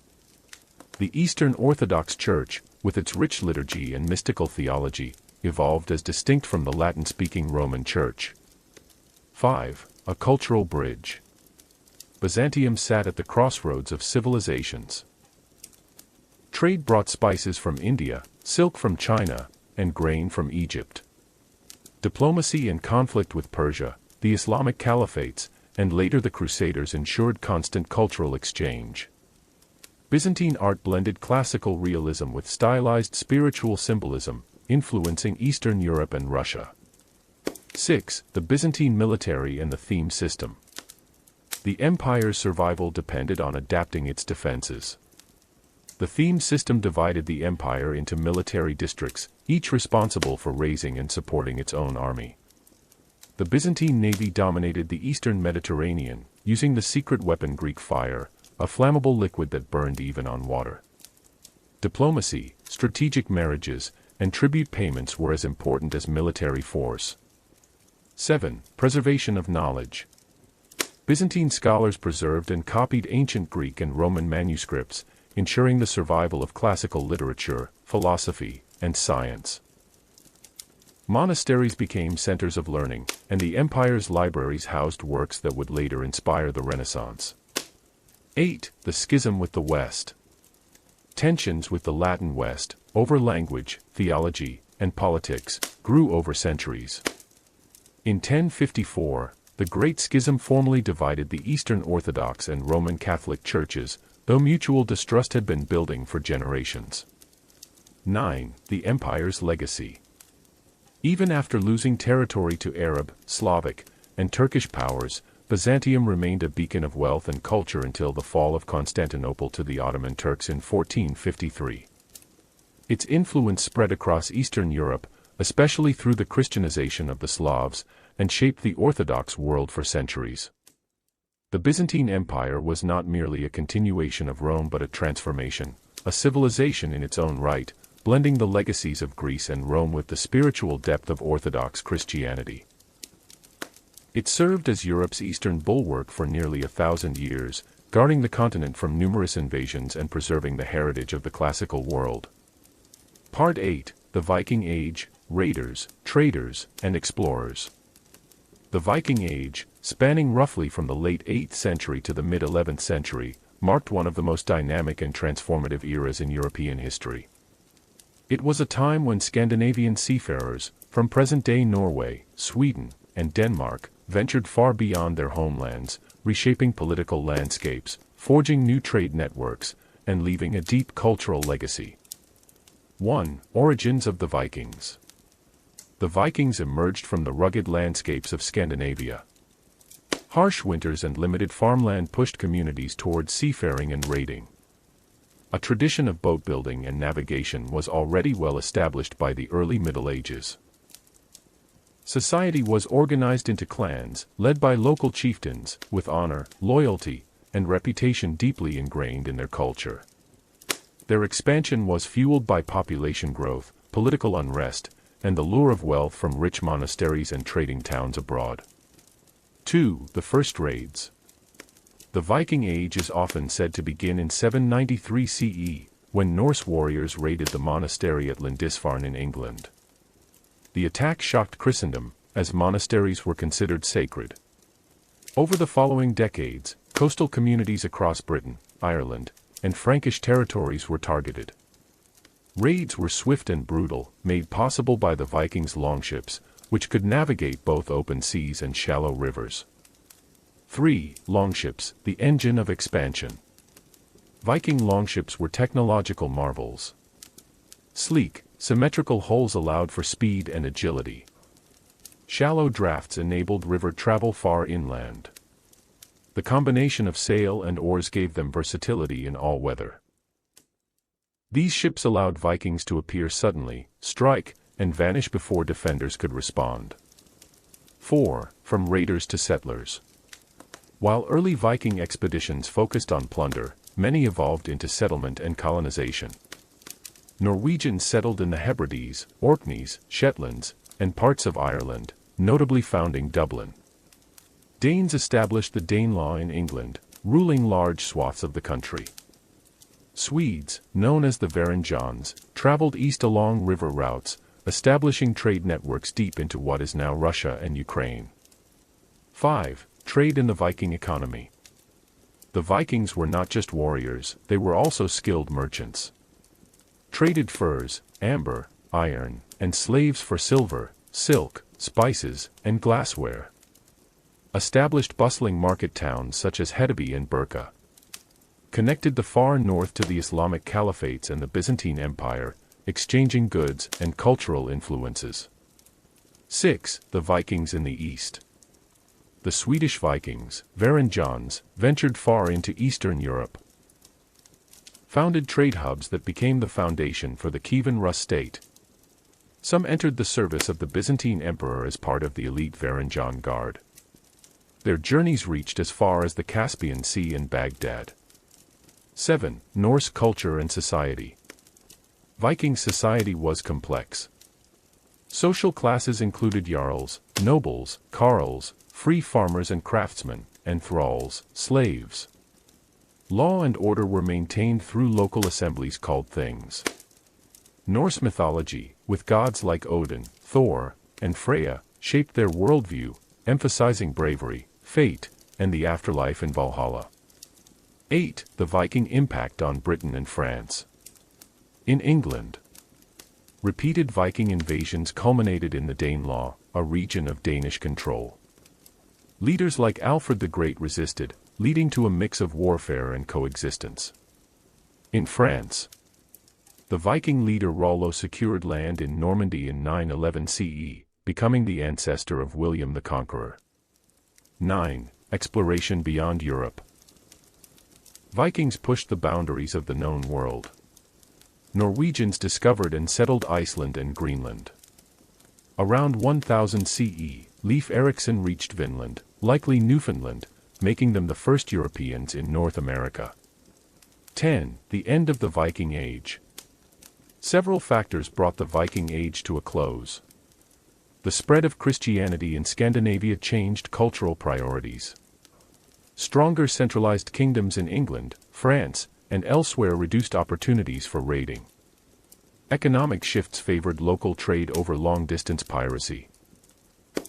Speaker 1: The Eastern Orthodox Church, with its rich liturgy and mystical theology, evolved as distinct from the Latin-speaking Roman Church. 5. A cultural bridge. Byzantium sat at the crossroads of civilizations. Trade brought spices from India, silk from China, and grain from Egypt. Diplomacy and conflict with Persia, the Islamic caliphates, and later the Crusaders ensured constant cultural exchange. Byzantine art blended classical realism with stylized spiritual symbolism, influencing Eastern Europe and Russia. 6. The Byzantine military and the theme system. The empire's survival depended on adapting its defenses. The theme system divided the empire into military districts, each responsible for raising and supporting its own army. The Byzantine navy dominated the eastern Mediterranean, using the secret weapon Greek fire, a flammable liquid that burned even on water. Diplomacy, strategic marriages, and tribute payments were as important as military force. 7. Preservation of knowledge. Byzantine scholars preserved and copied ancient Greek and Roman manuscripts, ensuring the survival of classical literature, philosophy, and science. Monasteries became centers of learning, and the empire's libraries housed works that would later inspire the Renaissance. 8. The schism with the West. Tensions with the Latin West, over language, theology, and politics, grew over centuries. In 1054, the Great Schism formally divided the Eastern Orthodox and Roman Catholic churches, though mutual distrust had been building for generations. 9. The empire's legacy. Even after losing territory to Arab, Slavic, and Turkish powers, Byzantium remained a beacon of wealth and culture until the fall of Constantinople to the Ottoman Turks in 1453. Its influence spread across Eastern Europe, especially through the Christianization of the Slavs, and shaped the Orthodox world for centuries. The Byzantine Empire was not merely a continuation of Rome but a transformation, a civilization in its own right, blending the legacies of Greece and Rome with the spiritual depth of Orthodox Christianity. It served as Europe's eastern bulwark for nearly 1,000 years, guarding the continent from numerous invasions and preserving the heritage of the classical world. Part 8. The Viking Age, Raiders, Traders, and Explorers. The Viking Age, spanning roughly from the late 8th century to the mid-11th century, marked one of the most dynamic and transformative eras in European history. It was a time when Scandinavian seafarers, from present-day Norway, Sweden, and Denmark, ventured far beyond their homelands, reshaping political landscapes, forging new trade networks, and leaving a deep cultural legacy. 1. Origins of the Vikings. The Vikings emerged from the rugged landscapes of Scandinavia. Harsh winters and limited farmland pushed communities towards seafaring and raiding. A tradition of boat building and navigation was already well established by the early Middle Ages. Society was organized into clans, led by local chieftains, with honor, loyalty, and reputation deeply ingrained in their culture. Their expansion was fueled by population growth, political unrest, and the lure of wealth from rich monasteries and trading towns abroad. 2. The first raids. The Viking Age is often said to begin in 793 CE, when Norse warriors raided the monastery at Lindisfarne in England. The attack shocked Christendom, as monasteries were considered sacred. Over the following decades, coastal communities across Britain, Ireland, and Frankish territories were targeted. Raids were swift and brutal, made possible by the Vikings' longships, which could navigate both open seas and shallow rivers. 3. Longships, the engine of expansion. Viking longships were technological marvels. Sleek, symmetrical hulls allowed for speed and agility. Shallow drafts enabled river travel far inland. The combination of sail and oars gave them versatility in all weather. These ships allowed Vikings to appear suddenly, strike, and vanish before defenders could respond. 4. From raiders to settlers. While early Viking expeditions focused on plunder, many evolved into settlement and colonization. Norwegians settled in the Hebrides, Orkneys, Shetlands, and parts of Ireland, notably founding Dublin. Danes established the Danelaw in England, ruling large swaths of the country. Swedes, known as the Varangians, traveled east along river routes, establishing trade networks deep into what is now Russia and Ukraine. 5. Trade in the Viking economy. The Vikings were not just warriors, they were also skilled merchants. Traded furs, amber, iron, and slaves for silver, silk, spices, and glassware. Established bustling market towns such as Hedeby and Burka. Connected the far north to the Islamic caliphates and the Byzantine Empire, exchanging goods and cultural influences. 6. The Vikings in the East. The Swedish Vikings, Varangians, ventured far into Eastern Europe. Founded trade hubs that became the foundation for the Kievan Rus state. Some entered the service of the Byzantine Emperor as part of the elite Varangian Guard. Their journeys reached as far as the Caspian Sea and Baghdad. 7. Norse culture and society. Viking society was complex. Social classes included jarls, nobles, carls, free farmers and craftsmen, and thralls, slaves. Law and order were maintained through local assemblies called things. Norse mythology, with gods like Odin, Thor, and Freya, shaped their worldview, emphasizing bravery, fate, and the afterlife in Valhalla. 8. The Viking impact on Britain and France. In England, repeated Viking invasions culminated in the Danelaw, a region of Danish control. Leaders like Alfred the Great resisted, leading to a mix of warfare and coexistence. In France, the Viking leader Rollo secured land in Normandy in 911 CE, becoming the ancestor of William the Conqueror. 9. Exploration beyond Europe. Vikings pushed the boundaries of the known world. Norwegians discovered and settled Iceland and Greenland. Around 1000 CE, Leif Erikson reached Vinland, likely Newfoundland, making them the first Europeans in North America. 10. The end of the Viking Age. Several factors brought the Viking Age to a close. The spread of Christianity in Scandinavia changed cultural priorities. Stronger centralized kingdoms in England, France, and elsewhere reduced opportunities for raiding. Economic shifts favored local trade over long-distance piracy.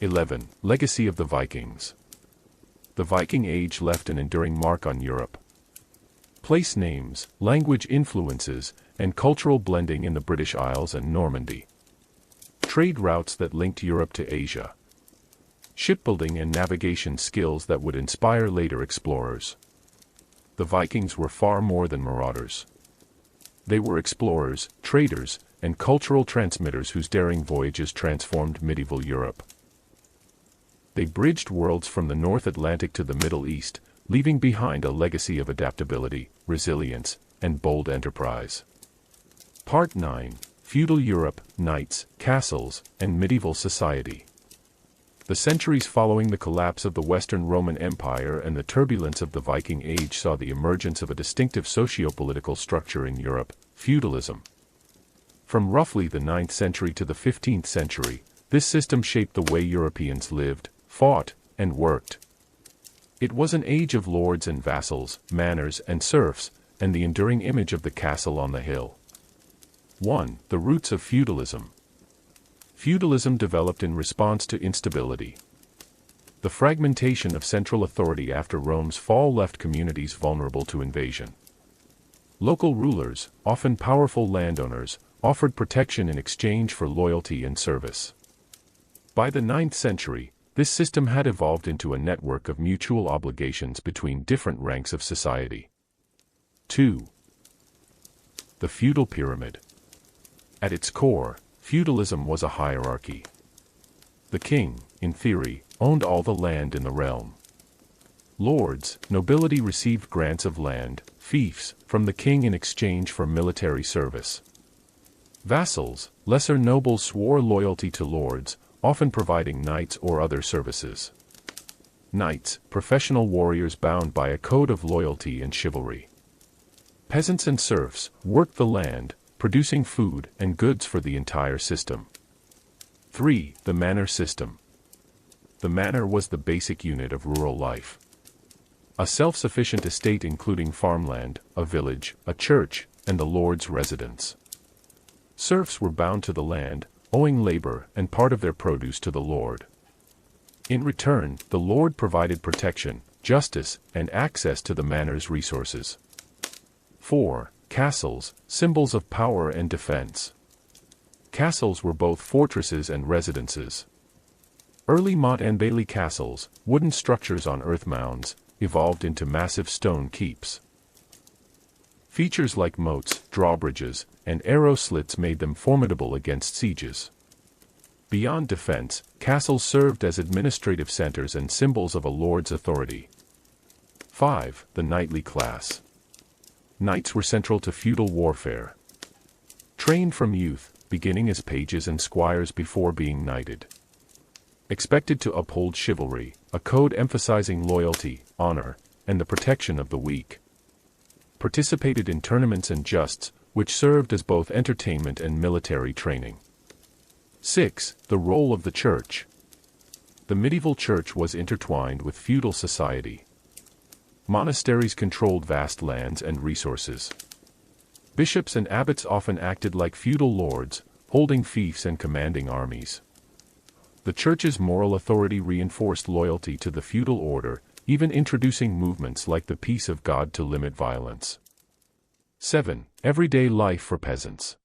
Speaker 1: 11. Legacy of the Vikings. The Viking Age left an enduring mark on Europe. Place names, language influences, and cultural blending in the British Isles and Normandy. Trade routes that linked Europe to Asia. Shipbuilding and navigation skills that would inspire later explorers. The Vikings were far more than marauders. They were explorers, traders, and cultural transmitters whose daring voyages transformed medieval Europe. They bridged worlds from the North Atlantic to the Middle East, leaving behind a legacy of adaptability, resilience, and bold enterprise. Part 9. Feudal Europe, Knights, Castles, and Medieval Society. The centuries following the collapse of the Western Roman Empire and the turbulence of the Viking Age saw the emergence of a distinctive socio-political structure in Europe, feudalism. From roughly the 9th century to the 15th century, this system shaped the way Europeans lived, fought, and worked. It was an age of lords and vassals, manors and serfs, and the enduring image of the castle on the hill. 1. The roots of feudalism. Feudalism developed in response to instability. The fragmentation of central authority after Rome's fall left communities vulnerable to invasion. Local rulers, often powerful landowners, offered protection in exchange for loyalty and service. By the 9th century, this system had evolved into a network of mutual obligations between different ranks of society. 2. The feudal pyramid. At its core, feudalism was a hierarchy. The king, in theory, owned all the land in the realm. Lords, nobility received grants of land, fiefs, from the king in exchange for military service. Vassals, lesser nobles swore loyalty to lords, often providing knights or other services. Knights, professional warriors bound by a code of loyalty and chivalry. Peasants and serfs worked the land, producing food and goods for the entire system. 3. The manor system. The manor was the basic unit of rural life. A self-sufficient estate including farmland, a village, a church, and the lord's residence. Serfs were bound to the land, owing labor and part of their produce to the lord. In return, the lord provided protection, justice, and access to the manor's resources. 4. Castles, symbols of power and defense. Castles were both fortresses and residences. Early motte and bailey castles, wooden structures on earth mounds, evolved into massive stone keeps. Features like moats, drawbridges, and arrow slits made them formidable against sieges. Beyond defense, castles served as administrative centers and symbols of a lord's authority. 5. The knightly class. Knights were central to feudal warfare. Trained from youth, beginning as pages and squires before being knighted. Expected to uphold chivalry, a code emphasizing loyalty, honor, and the protection of the weak. Participated in tournaments and justs, which served as both entertainment and military training. 6. The role of the church. The medieval church was intertwined with feudal society. Monasteries controlled vast lands and resources. Bishops and abbots often acted like feudal lords, holding fiefs and commanding armies. The church's moral authority reinforced loyalty to the feudal order, even introducing movements like the peace of God to limit violence. 7. Everyday life for peasants.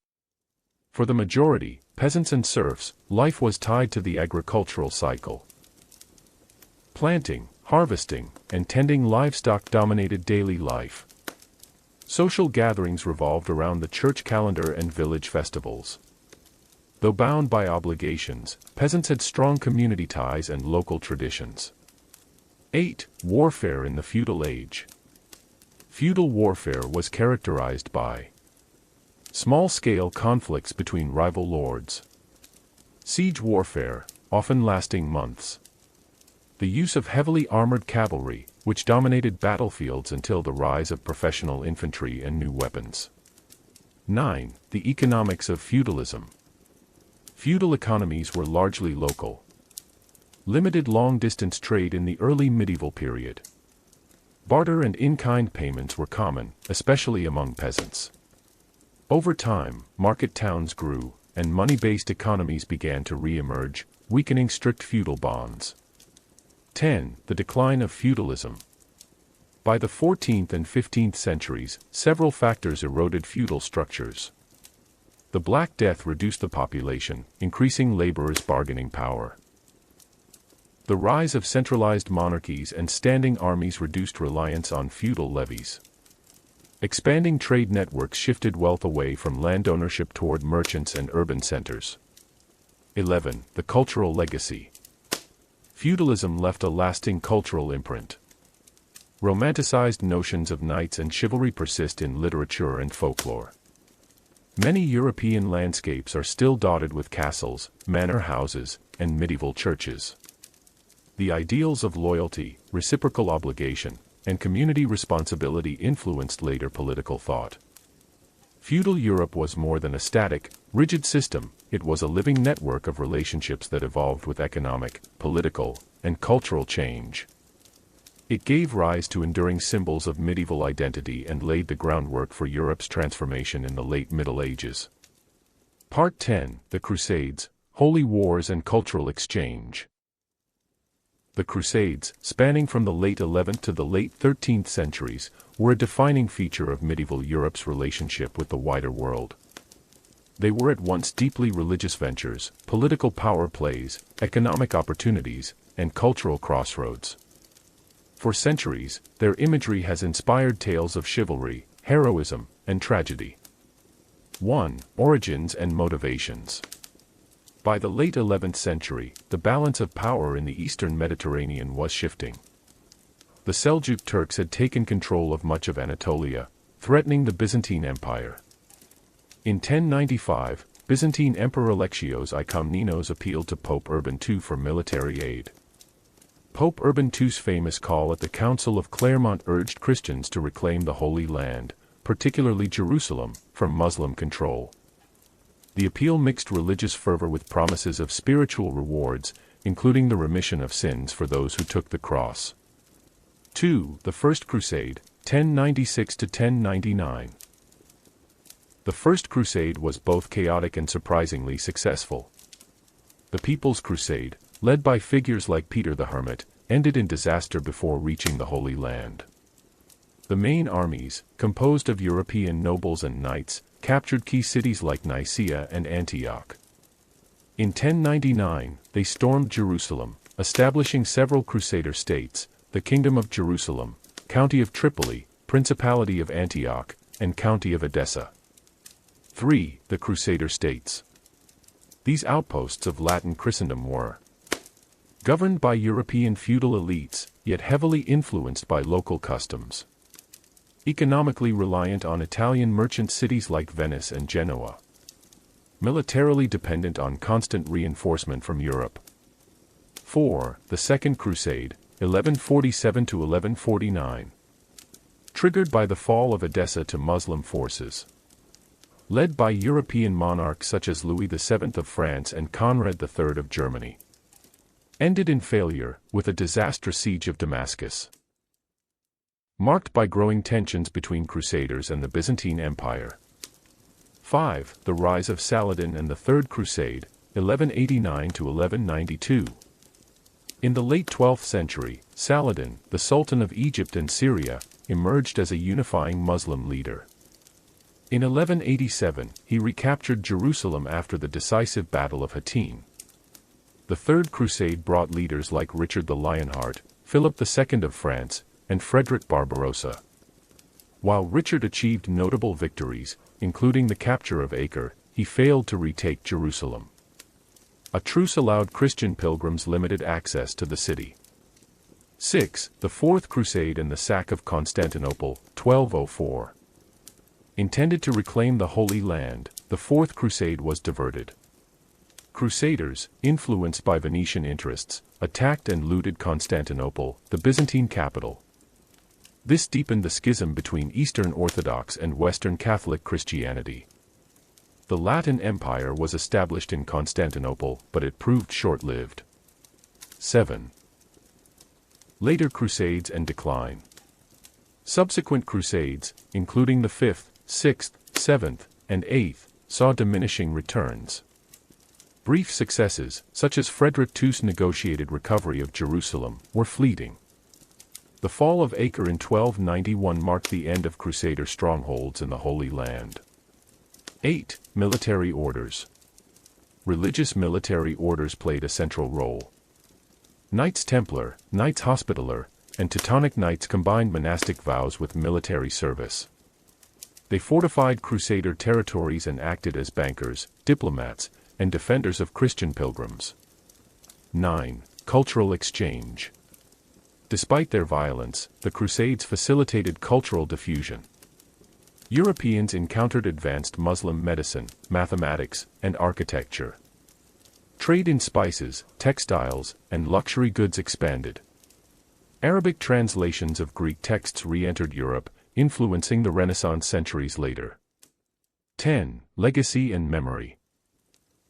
Speaker 1: For the majority, peasants and serfs, life was tied to the agricultural cycle. Planting, harvesting, and tending livestock dominated daily life. Social gatherings revolved around the church calendar and village festivals. Though bound by obligations, peasants had strong community ties and local traditions. 8. Warfare in the feudal age. Feudal warfare was characterized by small-scale conflicts between rival lords. Siege warfare, often lasting months. The use of heavily armored cavalry, which dominated battlefields until the rise of professional infantry and new weapons. 9. The economics of feudalism. Feudal economies were largely local. Limited long-distance trade in the early medieval period. Barter and in-kind payments were common, especially among peasants. Over time, market towns grew, and money-based economies began to re-emerge, weakening strict feudal bonds. 10. The decline of feudalism. By the 14th and 15th centuries, several factors eroded feudal structures. The Black Death reduced the population, increasing laborers' bargaining power. The rise of centralized monarchies and standing armies reduced reliance on feudal levies. Expanding trade networks shifted wealth away from land ownership toward merchants and urban centers. 11. The cultural legacy. Feudalism left a lasting cultural imprint. Romanticized notions of knights and chivalry persist in literature and folklore. Many European landscapes are still dotted with castles, manor houses, and medieval churches. The ideals of loyalty, reciprocal obligation, and community responsibility influenced later political thought. Feudal Europe was more than a static, rigid system, it was a living network of relationships that evolved with economic, political, and cultural change. It gave rise to enduring symbols of medieval identity and laid the groundwork for Europe's transformation in the late Middle Ages. Part 10. The Crusades, Holy Wars and Cultural Exchange. The Crusades, spanning from the late 11th to the late 13th centuries, were a defining feature of medieval Europe's relationship with the wider world. They were at once deeply religious ventures, political power plays, economic opportunities, and cultural crossroads. For centuries, their imagery has inspired tales of chivalry, heroism, and tragedy. 1. Origins and motivations. By the late 11th century, the balance of power in the eastern Mediterranean was shifting. The Seljuk Turks had taken control of much of Anatolia, threatening the Byzantine Empire. In 1095, Byzantine Emperor Alexios I Komnenos appealed to Pope Urban II for military aid. Pope Urban II's famous call at the Council of Clermont urged Christians to reclaim the Holy Land, particularly Jerusalem, from Muslim control. The appeal mixed religious fervor with promises of spiritual rewards, including the remission of sins for those who took the cross. 2. The First Crusade, 1096 to 1099. The First Crusade was both chaotic and surprisingly successful. The People's Crusade, led by figures like Peter the Hermit, ended in disaster before reaching the Holy Land. The main armies, composed of European nobles and knights, captured key cities like Nicaea and Antioch. In 1099, they stormed Jerusalem, establishing several Crusader states, the Kingdom of Jerusalem, County of Tripoli, Principality of Antioch, and County of Edessa. 3. The Crusader states. These outposts of Latin Christendom were governed by European feudal elites, yet heavily influenced by local customs. Economically reliant on Italian merchant cities like Venice and Genoa. Militarily dependent on constant reinforcement from Europe. 4. The Second Crusade, 1147 to 1149. Triggered by the fall of Edessa to Muslim forces. Led by European monarchs such as Louis VII of France and Conrad III of Germany. Ended in failure, with a disastrous siege of Damascus. Marked by growing tensions between Crusaders and the Byzantine Empire. 5. The rise of Saladin and the Third Crusade, 1189 to 1192. In the late 12th century, Saladin, the Sultan of Egypt and Syria, emerged as a unifying Muslim leader. In 1187, he recaptured Jerusalem after the decisive Battle of Hattin. The Third Crusade brought leaders like Richard the Lionheart, Philip II of France, and Frederick Barbarossa. While Richard achieved notable victories, including the capture of Acre, he failed to retake Jerusalem. A truce allowed Christian pilgrims limited access to the city. 6. The Fourth Crusade and the sack of Constantinople, 1204. Intended to reclaim the Holy Land, the Fourth Crusade was diverted. Crusaders, influenced by Venetian interests, attacked and looted Constantinople, the Byzantine capital. This deepened the schism between Eastern Orthodox and Western Catholic Christianity. The Latin Empire was established in Constantinople, but it proved short-lived. 7. Later Crusades and decline. Subsequent Crusades, including the 5th, 6th, 7th, and 8th, saw diminishing returns. Brief successes, such as Frederick II's negotiated recovery of Jerusalem, were fleeting. The fall of Acre in 1291 marked the end of Crusader strongholds in the Holy Land. 8. Military orders. Religious military orders played a central role. Knights Templar, Knights Hospitaller, and Teutonic Knights combined monastic vows with military service. They fortified Crusader territories and acted as bankers, diplomats, and defenders of Christian pilgrims. 9. Cultural exchange. Despite their violence, the Crusades facilitated cultural diffusion. Europeans encountered advanced Muslim medicine, mathematics, and architecture. Trade in spices, textiles, and luxury goods expanded. Arabic translations of Greek texts re-entered Europe, influencing the Renaissance centuries later. 10. Legacy and memory.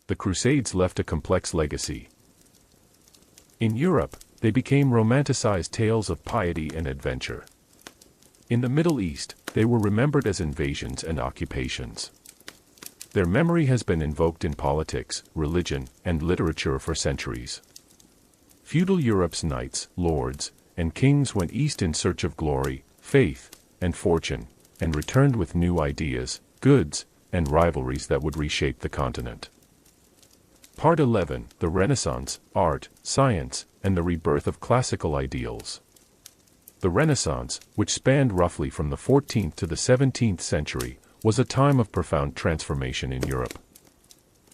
Speaker 1: The Crusades left a complex legacy. In Europe, they became romanticized tales of piety and adventure. In the Middle East, they were remembered as invasions and occupations. Their memory has been invoked in politics, religion, and literature for centuries. Feudal Europe's knights, lords, and kings went east in search of glory, faith, and fortune, and returned with new ideas, goods, and rivalries that would reshape the continent. Part 11. The Renaissance, Art, Science, and the Rebirth of Classical Ideals. The Renaissance, which spanned roughly from the 14th to the 17th century, was a time of profound transformation in Europe.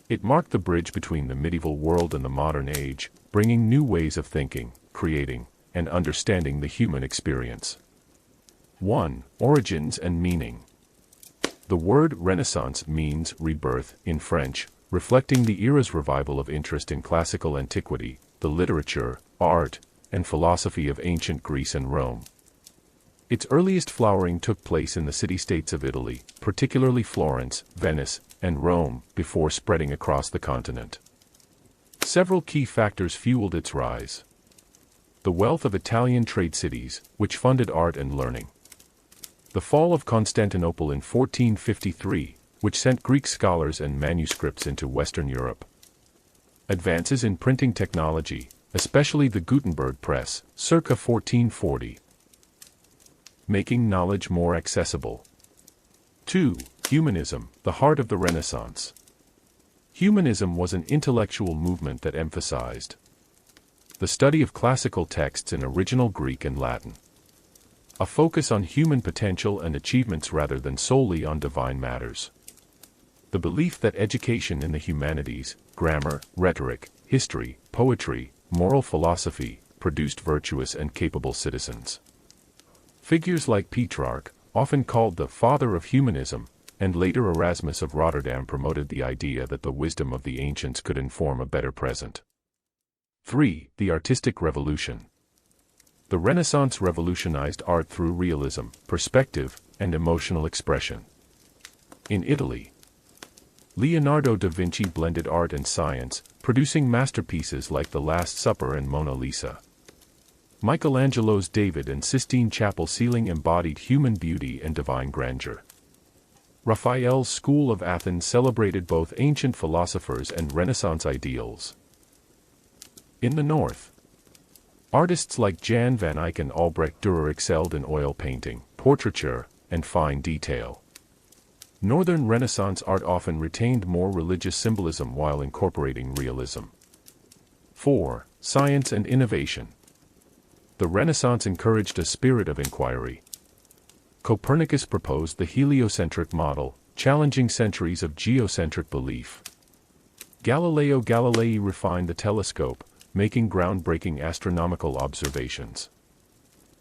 Speaker 1: It marked the bridge between the medieval world and the modern age, bringing new ways of thinking, creating, and understanding the human experience. 1. Origins and meaning. The word Renaissance means rebirth in French, reflecting the era's revival of interest in classical antiquity, the literature, art, and philosophy of ancient Greece and Rome. Its earliest flowering took place in the city-states of Italy, particularly Florence, Venice, and Rome, before spreading across the continent. Several key factors fueled its rise. The wealth of Italian trade cities, which funded art and learning. The fall of Constantinople in 1453, which sent Greek scholars and manuscripts into Western Europe. Advances in printing technology, especially the Gutenberg press, circa 1440. Making knowledge more accessible. 2. Humanism, the heart of the Renaissance. Humanism was an intellectual movement that emphasized the study of classical texts in original Greek and Latin. A focus on human potential and achievements rather than solely on divine matters. The belief that education in the humanities, grammar, rhetoric, history, poetry, moral philosophy, produced virtuous and capable citizens. Figures like Petrarch, often called the father of humanism, and later Erasmus of Rotterdam promoted the idea that the wisdom of the ancients could inform a better present. 3. The Artistic Revolution. The Renaissance revolutionized art through realism, perspective, and emotional expression. In Italy, Leonardo da Vinci blended art and science, producing masterpieces like The Last Supper and Mona Lisa. Michelangelo's David and Sistine Chapel ceiling embodied human beauty and divine grandeur. Raphael's School of Athens celebrated both ancient philosophers and Renaissance ideals. In the North, artists like Jan van Eyck and Albrecht Dürer excelled in oil painting, portraiture, and fine detail. Northern Renaissance art often retained more religious symbolism while incorporating realism. 4. Science and innovation. The Renaissance encouraged a spirit of inquiry. Copernicus proposed the heliocentric model, challenging centuries of geocentric belief. Galileo Galilei refined the telescope, making groundbreaking astronomical observations.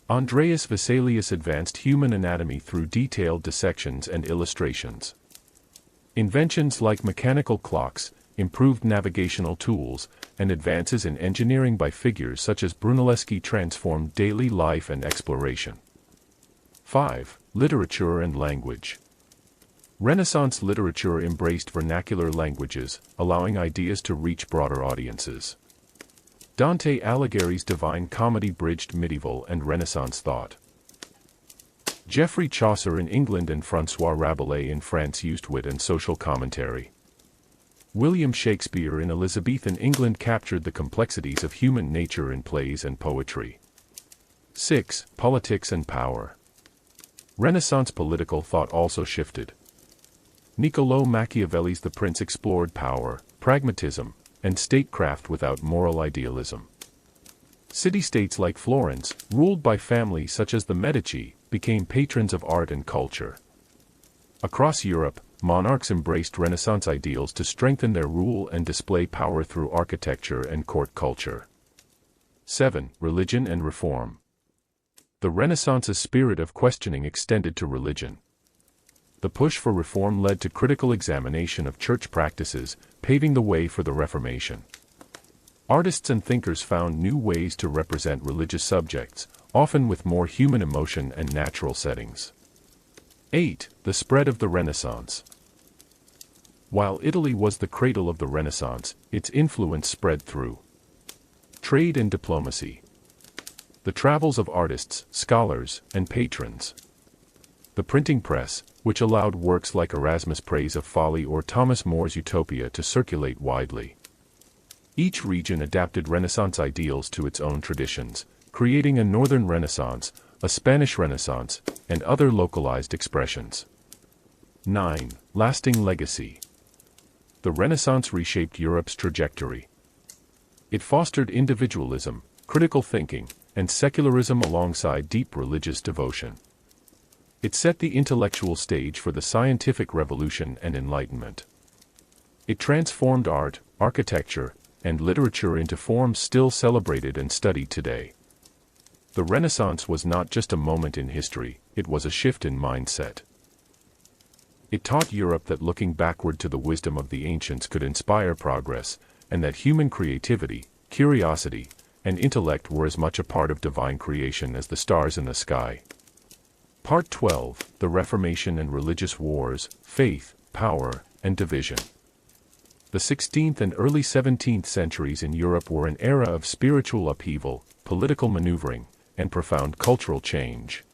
Speaker 1: Andreas Vesalius advanced human anatomy through detailed dissections and illustrations. Inventions like mechanical clocks, improved navigational tools, and advances in engineering by figures such as Brunelleschi transformed daily life and exploration. 5. Literature and language. Renaissance literature embraced vernacular languages, allowing ideas to reach broader audiences. Dante Alighieri's Divine Comedy bridged medieval and Renaissance thought. Geoffrey Chaucer in England and François Rabelais in France used wit and social commentary. William Shakespeare in Elizabethan England captured the complexities of human nature in plays and poetry. 6. Politics and power. Renaissance political thought also shifted. Niccolò Machiavelli's The Prince explored power, pragmatism, and statecraft without moral idealism. City-states like Florence, ruled by families such as the Medici, became patrons of art and culture. Across Europe, monarchs embraced Renaissance ideals to strengthen their rule and display power through architecture and court culture. 7. Religion and reform. The Renaissance's spirit of questioning extended to religion. The push for reform led to critical examination of church practices, paving the way for the Reformation. Artists and thinkers found new ways to represent religious subjects, often with more human emotion and natural settings. 8. The spread of the Renaissance. While Italy was the cradle of the Renaissance, its influence spread through trade and diplomacy, the travels of artists, scholars, and patrons, the printing press, which allowed works like Erasmus' Praise of Folly or Thomas More's Utopia to circulate widely. Each region adapted Renaissance ideals to its own traditions, creating a Northern Renaissance, a Spanish Renaissance, and other localized expressions. 9. Lasting legacy. The Renaissance reshaped Europe's trajectory. It fostered individualism, critical thinking, and secularism alongside deep religious devotion. It set the intellectual stage for the scientific revolution and Enlightenment. It transformed art, architecture, and literature into forms still celebrated and studied today. The Renaissance was not just a moment in history, it was a shift in mindset. It taught Europe that looking backward to the wisdom of the ancients could inspire progress, and that human creativity, curiosity, and intellect were as much a part of divine creation as the stars in the sky. Part 12. The Reformation and Religious Wars, Faith, Power, and Division. The 16th and early 17th centuries in Europe were an era of spiritual upheaval, political maneuvering, and profound cultural change.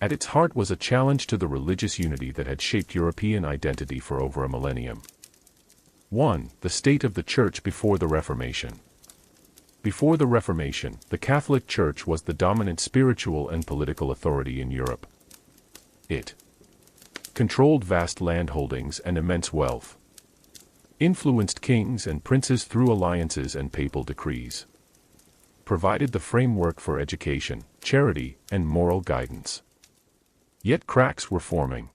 Speaker 1: At its heart was a challenge to the religious unity that had shaped European identity for over a millennium. 1. The state of the Church before the Reformation. Before the Reformation, the Catholic Church was the dominant spiritual and political authority in Europe. It controlled vast landholdings and immense wealth, influenced kings and princes through alliances and papal decrees, provided the framework for education, charity, and moral guidance. Yet cracks were forming.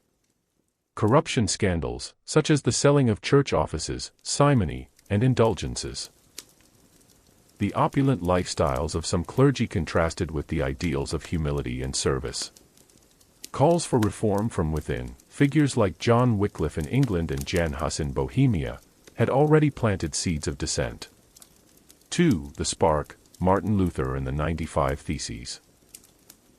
Speaker 1: Corruption scandals, such as the selling of church offices, simony, and indulgences. The opulent lifestyles of some clergy contrasted with the ideals of humility and service. Calls for reform from within, figures like John Wycliffe in England and Jan Hus in Bohemia, had already planted seeds of dissent. 2. The spark, Martin Luther and the 95 Theses.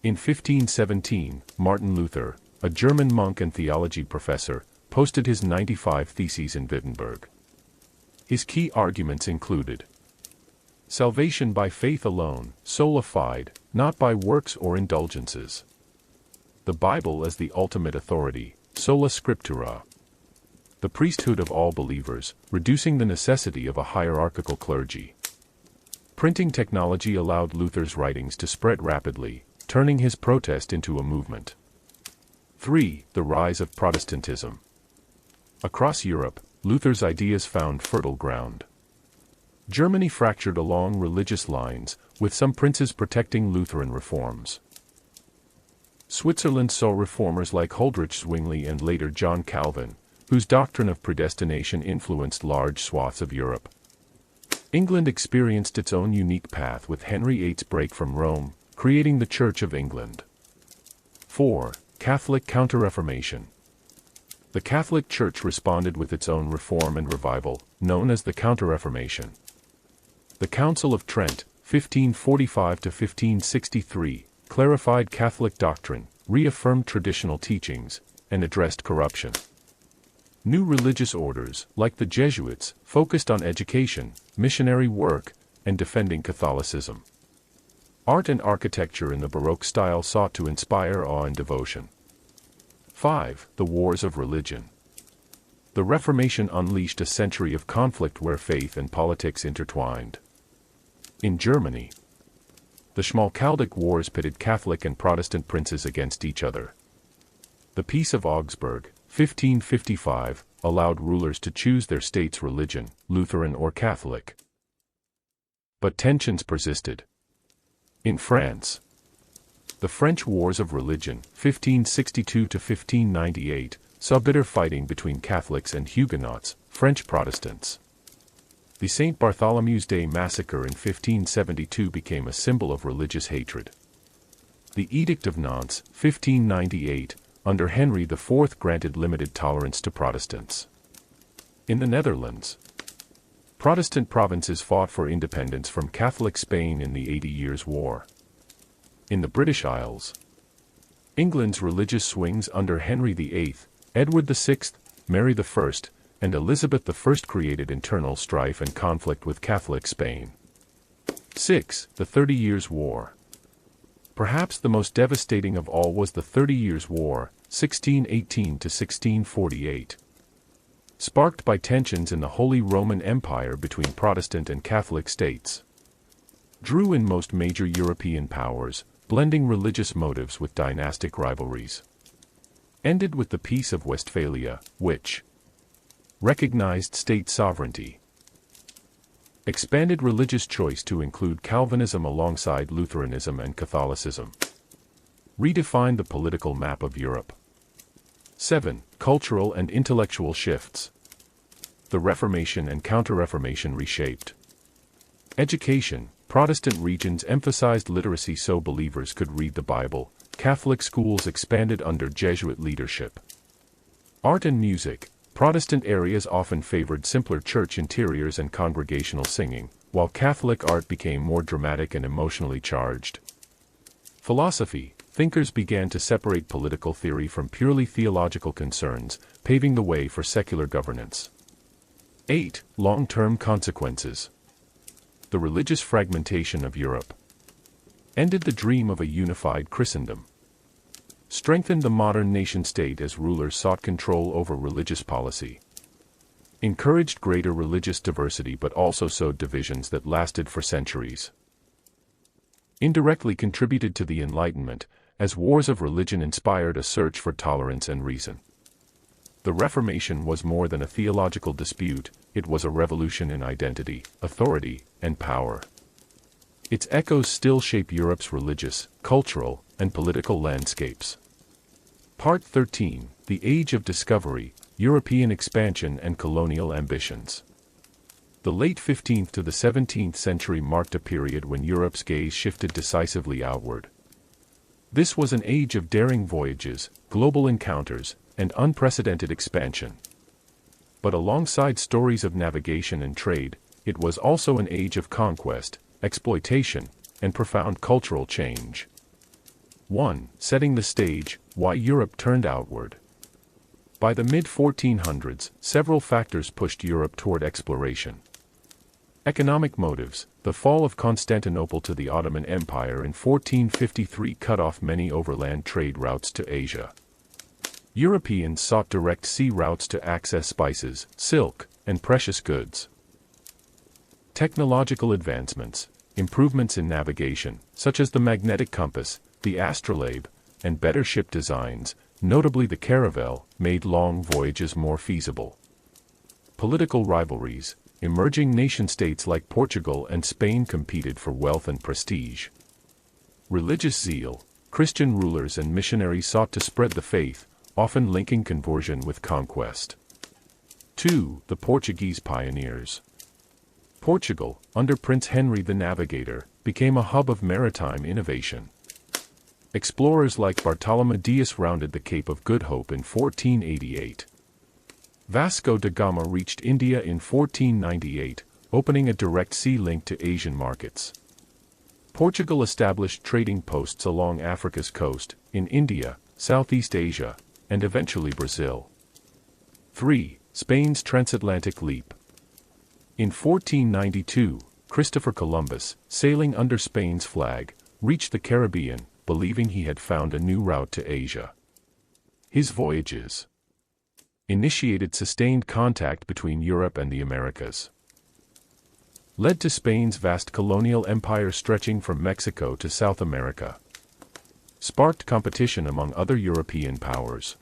Speaker 1: In 1517, Martin Luther, a German monk and theology professor, posted his 95 Theses in Wittenberg. His key arguments included salvation by faith alone, sola fide, not by works or indulgences. The Bible as the ultimate authority, sola scriptura. The priesthood of all believers, reducing the necessity of a hierarchical clergy. Printing technology allowed Luther's writings to spread rapidly, turning his protest into a movement. 3. The rise of Protestantism. Across Europe, Luther's ideas found fertile ground. Germany fractured along religious lines, with some princes protecting Lutheran reforms. Switzerland saw reformers like Huldrych Zwingli and later John Calvin, whose doctrine of predestination influenced large swaths of Europe. England experienced its own unique path with Henry VIII's break from Rome, creating the Church of England. 4. Catholic Counter-Reformation. The Catholic Church responded with its own reform and revival, known as the Counter-Reformation. The Council of Trent, 1545–1563, clarified Catholic doctrine, reaffirmed traditional teachings, and addressed corruption. New religious orders, like the Jesuits, focused on education, missionary work, and defending Catholicism. Art and architecture in the Baroque style sought to inspire awe and devotion. 5. The Wars of Religion. The Reformation unleashed a century of conflict where faith and politics intertwined. In Germany, the Schmalkaldic Wars pitted Catholic and Protestant princes against each other. The Peace of Augsburg, 1555, allowed rulers to choose their state's religion, Lutheran or Catholic. But tensions persisted. In France, the French Wars of Religion, 1562 to 1598, saw bitter fighting between Catholics and Huguenots, French Protestants. The St. Bartholomew's Day massacre in 1572 became a symbol of religious hatred. The Edict of Nantes, 1598, under Henry IV granted limited tolerance to Protestants. In the Netherlands, Protestant provinces fought for independence from Catholic Spain in the 80 Years' War. In the British Isles, England's religious swings under Henry VIII, Edward VI, Mary I, and Elizabeth I created internal strife and conflict with Catholic Spain. 6. The 30 Years' War. Perhaps the most devastating of all was the 30 Years' War, 1618 to 1648. Sparked by tensions in the Holy Roman Empire between Protestant and Catholic states. Drew in most major European powers, blending religious motives with dynastic rivalries. Ended with the Peace of Westphalia, which recognized state sovereignty. Expanded religious choice to include Calvinism alongside Lutheranism and Catholicism. Redefined the political map of Europe. 7. Cultural and intellectual shifts. The Reformation and Counter-Reformation reshaped education. Protestant regions emphasized literacy so believers could read the Bible. Catholic schools expanded under Jesuit leadership. Art and music. Protestant areas often favored simpler church interiors and congregational singing, while Catholic art became more dramatic and emotionally charged. Philosophy. Thinkers began to separate political theory from purely theological concerns, paving the way for secular governance. 8. Long-term consequences. The religious fragmentation of Europe ended the dream of a unified Christendom. Strengthened the modern nation-state as rulers sought control over religious policy. Encouraged greater religious diversity but also sowed divisions that lasted for centuries. Indirectly contributed to the Enlightenment, as wars of religion inspired a search for tolerance and reason. The Reformation was more than a theological dispute, it was a revolution in identity, authority, and power. Its echoes still shape Europe's religious, cultural, and political landscapes. Part 13, The Age of Discovery, European Expansion and Colonial Ambitions. The late 15th to the 17th century marked a period when Europe's gaze shifted decisively outward. This was an age of daring voyages, global encounters, and unprecedented expansion. But alongside stories of navigation and trade, it was also an age of conquest, exploitation, and profound cultural change. 1. Setting the stage, why Europe turned outward. By the mid-1400s, several factors pushed Europe toward exploration. Economic motives. The fall of Constantinople to the Ottoman Empire in 1453 cut off many overland trade routes to Asia. Europeans sought direct sea routes to access spices, silk, and precious goods. Technological advancements. Improvements in navigation, such as the magnetic compass, the astrolabe, and better ship designs, notably the caravel, made long voyages more feasible. Political rivalries. Emerging nation-states like Portugal and Spain competed for wealth and prestige. Religious zeal. Christian rulers and missionaries sought to spread the faith, often linking conversion with conquest. 2. The Portuguese pioneers. Portugal, under Prince Henry the Navigator, became a hub of maritime innovation. Explorers like Bartolomé Dias rounded the Cape of Good Hope in 1488. Vasco da Gama reached India in 1498, opening a direct sea link to Asian markets. Portugal established trading posts along Africa's coast, in India, Southeast Asia, and eventually Brazil. 3. Spain's transatlantic leap. In 1492, Christopher Columbus, sailing under Spain's flag, reached the Caribbean, believing he had found a new route to Asia. His voyages Initiated sustained contact between Europe and the Americas. Led to Spain's vast colonial empire stretching from Mexico to South America. Sparked competition among other European powers.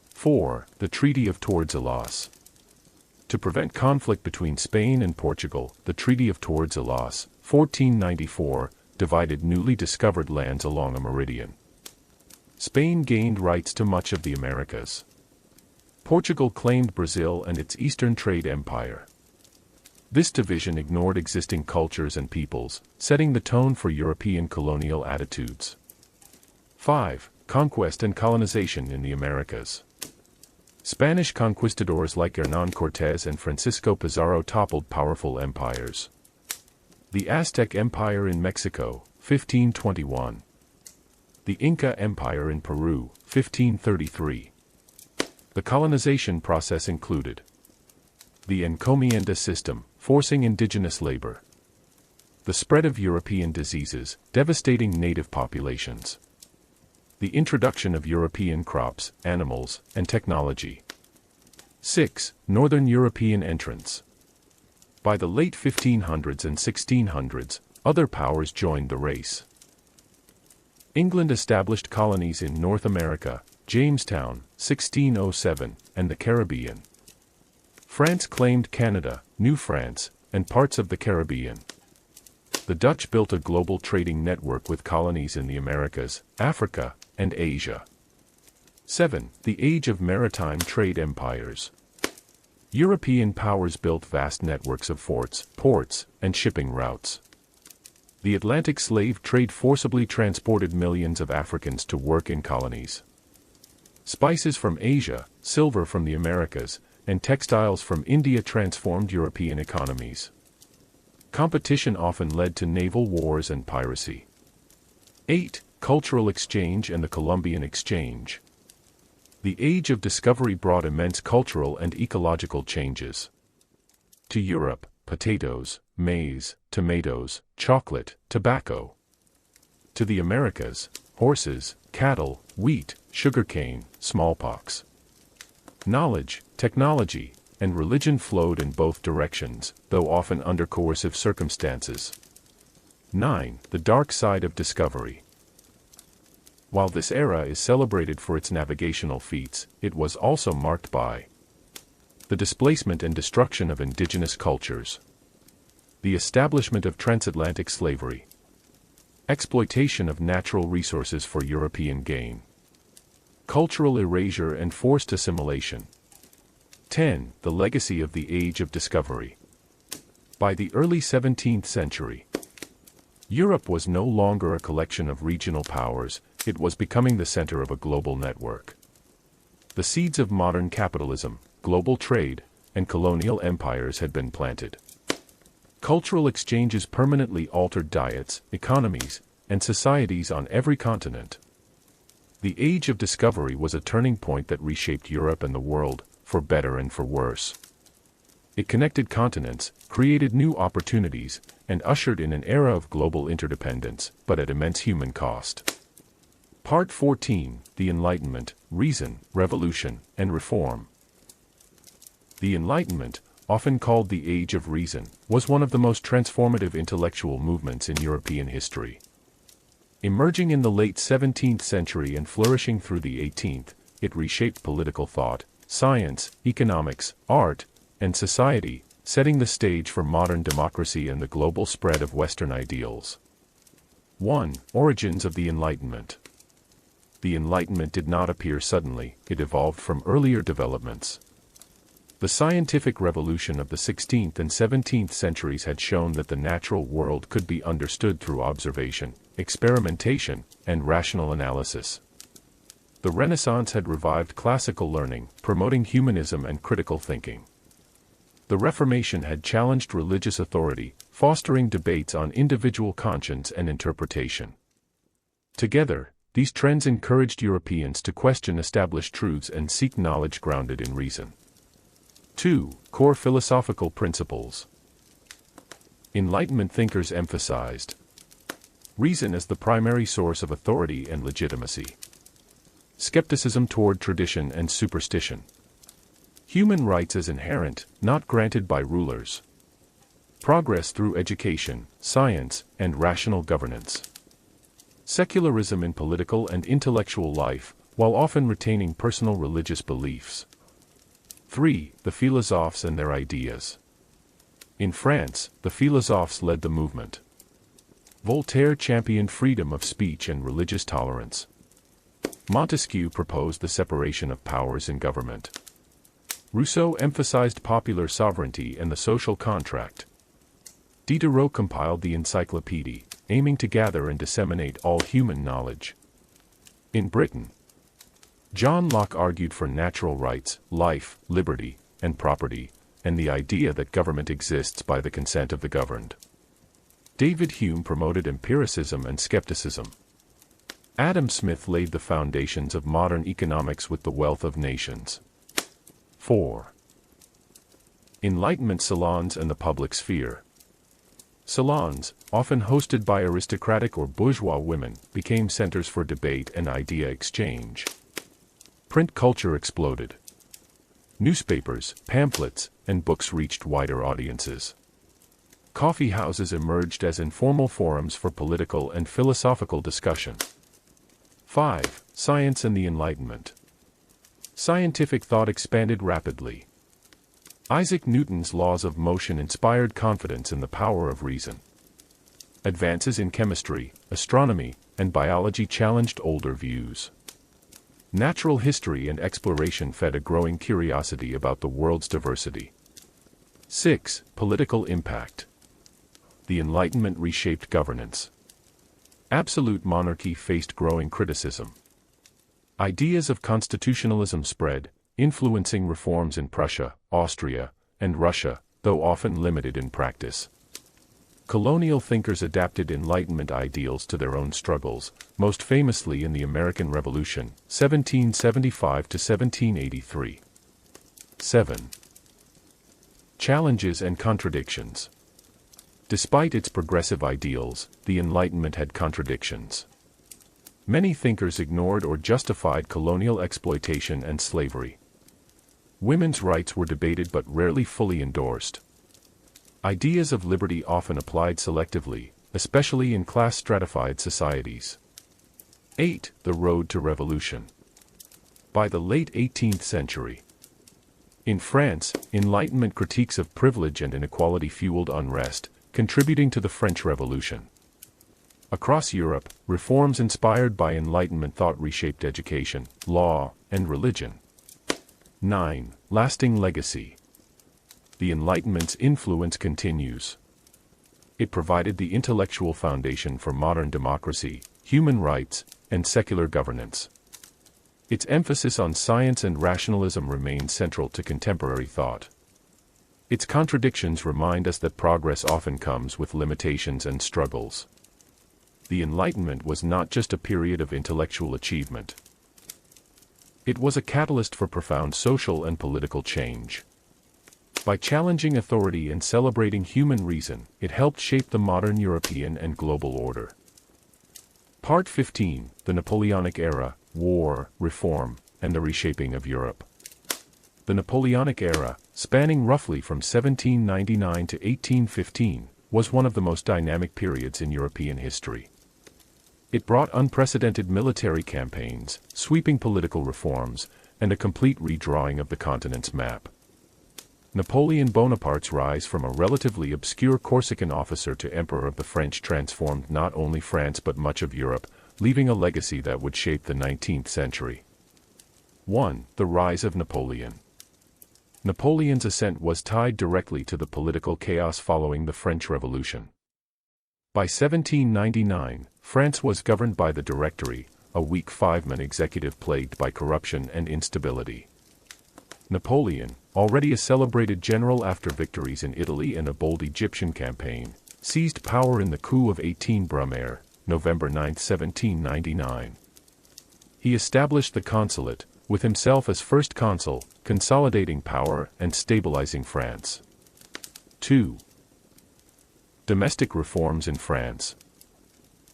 Speaker 1: 4. The Treaty of Tordesillas. To prevent conflict between Spain and Portugal, the Treaty of Tordesillas, 1494, divided newly discovered lands along a meridian. Spain gained rights to much of the Americas. Portugal claimed Brazil and its eastern trade empire. This division ignored existing cultures and peoples, setting the tone for European colonial attitudes. 5. Conquest and colonization in the Americas. Spanish conquistadors like Hernán Cortés and Francisco Pizarro toppled powerful empires. The Aztec Empire in Mexico, 1521. The Inca Empire in Peru, 1533. The colonization process included the encomienda system, forcing indigenous labor. The spread of European diseases, devastating native populations. The introduction of European crops, animals, and technology. 6. Northern European entrance. By the late 1500s and 1600s, other powers joined the race. England established colonies in North America, Jamestown, 1607, and the Caribbean. France claimed Canada, New France, and parts of the Caribbean. The Dutch built a global trading network with colonies in the Americas, Africa, and Asia. 7. The Age of Maritime Trade Empires. European powers built vast networks of forts, ports, and shipping routes. The Atlantic slave trade forcibly transported millions of Africans to work in colonies. Spices from Asia, silver from the Americas, and textiles from India transformed European economies. Competition often led to naval wars and piracy. 8. Cultural exchange and the Columbian Exchange. The Age of Discovery brought immense cultural and ecological changes. To Europe, potatoes, maize, tomatoes, chocolate, tobacco. To the Americas, horses, cattle, wheat, sugarcane, smallpox. Knowledge, technology, and religion flowed in both directions, though often under coercive circumstances. 9. The dark side of discovery. While this era is celebrated for its navigational feats, it was also marked by the displacement and destruction of indigenous cultures, the establishment of transatlantic slavery, exploitation of natural resources for European gain, cultural erasure and forced assimilation. 10. The legacy of the Age of Discovery. By the early 17th century, Europe was no longer a collection of regional powers, it was becoming the center of a global network. The seeds of modern capitalism, global trade, and colonial empires had been planted. Cultural exchanges permanently altered diets, economies, and societies on every continent. The Age of Discovery was a turning point that reshaped Europe and the world, for better and for worse. It connected continents, created new opportunities, and ushered in an era of global interdependence, but at immense human cost. Part 14, The Enlightenment, Reason, Revolution, and Reform. The Enlightenment, often called the Age of Reason, was one of the most transformative intellectual movements in European history. Emerging in the late 17th century and flourishing through the 18th, it reshaped political thought, science, economics, art, and society, setting the stage for modern democracy and the global spread of Western ideals. 1. Origins of the Enlightenment. The Enlightenment did not appear suddenly, it evolved from earlier developments. The scientific revolution of the 16th and 17th centuries had shown that the natural world could be understood through observation, experimentation, and rational analysis. The Renaissance had revived classical learning, promoting humanism and critical thinking. The Reformation had challenged religious authority, fostering debates on individual conscience and interpretation. Together, these trends encouraged Europeans to question established truths and seek knowledge grounded in reason. 2. Core philosophical principles. Enlightenment thinkers emphasized reason as the primary source of authority and legitimacy. Skepticism toward tradition and superstition. Human rights as inherent, not granted by rulers. Progress through education, science, and rational governance. Secularism in political and intellectual life, while often retaining personal religious beliefs. 3. The philosophes and their ideas. In France, the philosophes led the movement. Voltaire championed freedom of speech and religious tolerance. Montesquieu proposed the separation of powers in government. Rousseau emphasized popular sovereignty and the social contract. Diderot compiled the Encyclopédie, aiming to gather and disseminate all human knowledge. In Britain, John Locke argued for natural rights, life, liberty, and property, and the idea that government exists by the consent of the governed. David Hume promoted empiricism and skepticism. Adam Smith laid the foundations of modern economics with the Wealth of Nations. 4. Enlightenment salons and the public sphere. Salons, often hosted by aristocratic or bourgeois women, became centers for debate and idea exchange. Print culture exploded. Newspapers, pamphlets, and books reached wider audiences. Coffee houses emerged as informal forums for political and philosophical discussion. 5. Science and the Enlightenment. Scientific thought expanded rapidly. Isaac Newton's laws of motion inspired confidence in the power of reason. Advances in chemistry, astronomy, and biology challenged older views. Natural history and exploration fed a growing curiosity about the world's diversity. 6. Political impact. The Enlightenment reshaped governance. Absolute monarchy faced growing criticism. Ideas of constitutionalism spread, influencing reforms in Prussia, Austria, and Russia, though often limited in practice. Colonial thinkers adapted Enlightenment ideals to their own struggles, most famously in the American Revolution, 1775 to 1783. 7. Challenges and contradictions. Despite its progressive ideals, the Enlightenment had contradictions. Many thinkers ignored or justified colonial exploitation and slavery. Women's rights were debated but rarely fully endorsed. Ideas of liberty often applied selectively, especially in class-stratified societies. 8. The road to revolution. By the late 18th century. In France, Enlightenment critiques of privilege and inequality fueled unrest, contributing to the French Revolution. Across Europe, reforms inspired by Enlightenment thought reshaped education, law, and religion. 9. Lasting legacy. The Enlightenment's influence continues. It provided the intellectual foundation for modern democracy, human rights, and secular governance. Its emphasis on science and rationalism remains central to contemporary thought. Its contradictions remind us that progress often comes with limitations and struggles. The Enlightenment was not just a period of intellectual achievement. It was a catalyst for profound social and political change. By challenging authority and celebrating human reason, it helped shape the modern European and global order. Part 15, The Napoleonic Era, War, Reform, and the Reshaping of Europe. The Napoleonic Era, spanning roughly from 1799 to 1815, was one of the most dynamic periods in European history. It brought unprecedented military campaigns, sweeping political reforms, and a complete redrawing of the continent's map. Napoleon Bonaparte's rise from a relatively obscure Corsican officer to Emperor of the French transformed not only France but much of Europe, leaving a legacy that would shape the 19th century. 1. The rise of Napoleon. Napoleon's ascent was tied directly to the political chaos following the French Revolution. By 1799, France was governed by the Directory, a weak five-man executive plagued by corruption and instability. Napoleon, already a celebrated general after victories in Italy and a bold Egyptian campaign, seized power in the coup of 18 Brumaire, November 9, 1799. He established the consulate, with himself as first consul, consolidating power and stabilizing France. 2. Domestic reforms in France.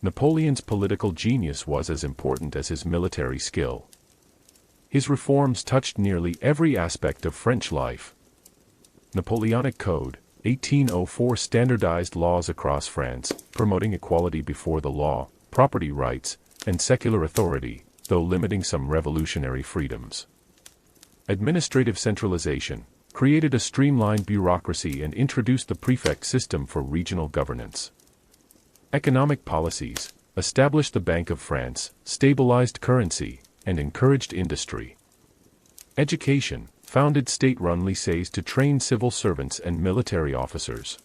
Speaker 1: Napoleon's political genius was as important as his military skill. His reforms touched nearly every aspect of French life. Napoleonic Code, 1804 standardized laws across France, promoting equality before the law, property rights, and secular authority, though limiting some revolutionary freedoms. Administrative centralization, created a streamlined bureaucracy and introduced the prefect system for regional governance. Economic policies, established the Bank of France, stabilized currency, and encouraged industry. Education, founded state-run lycées to train civil servants and military officers.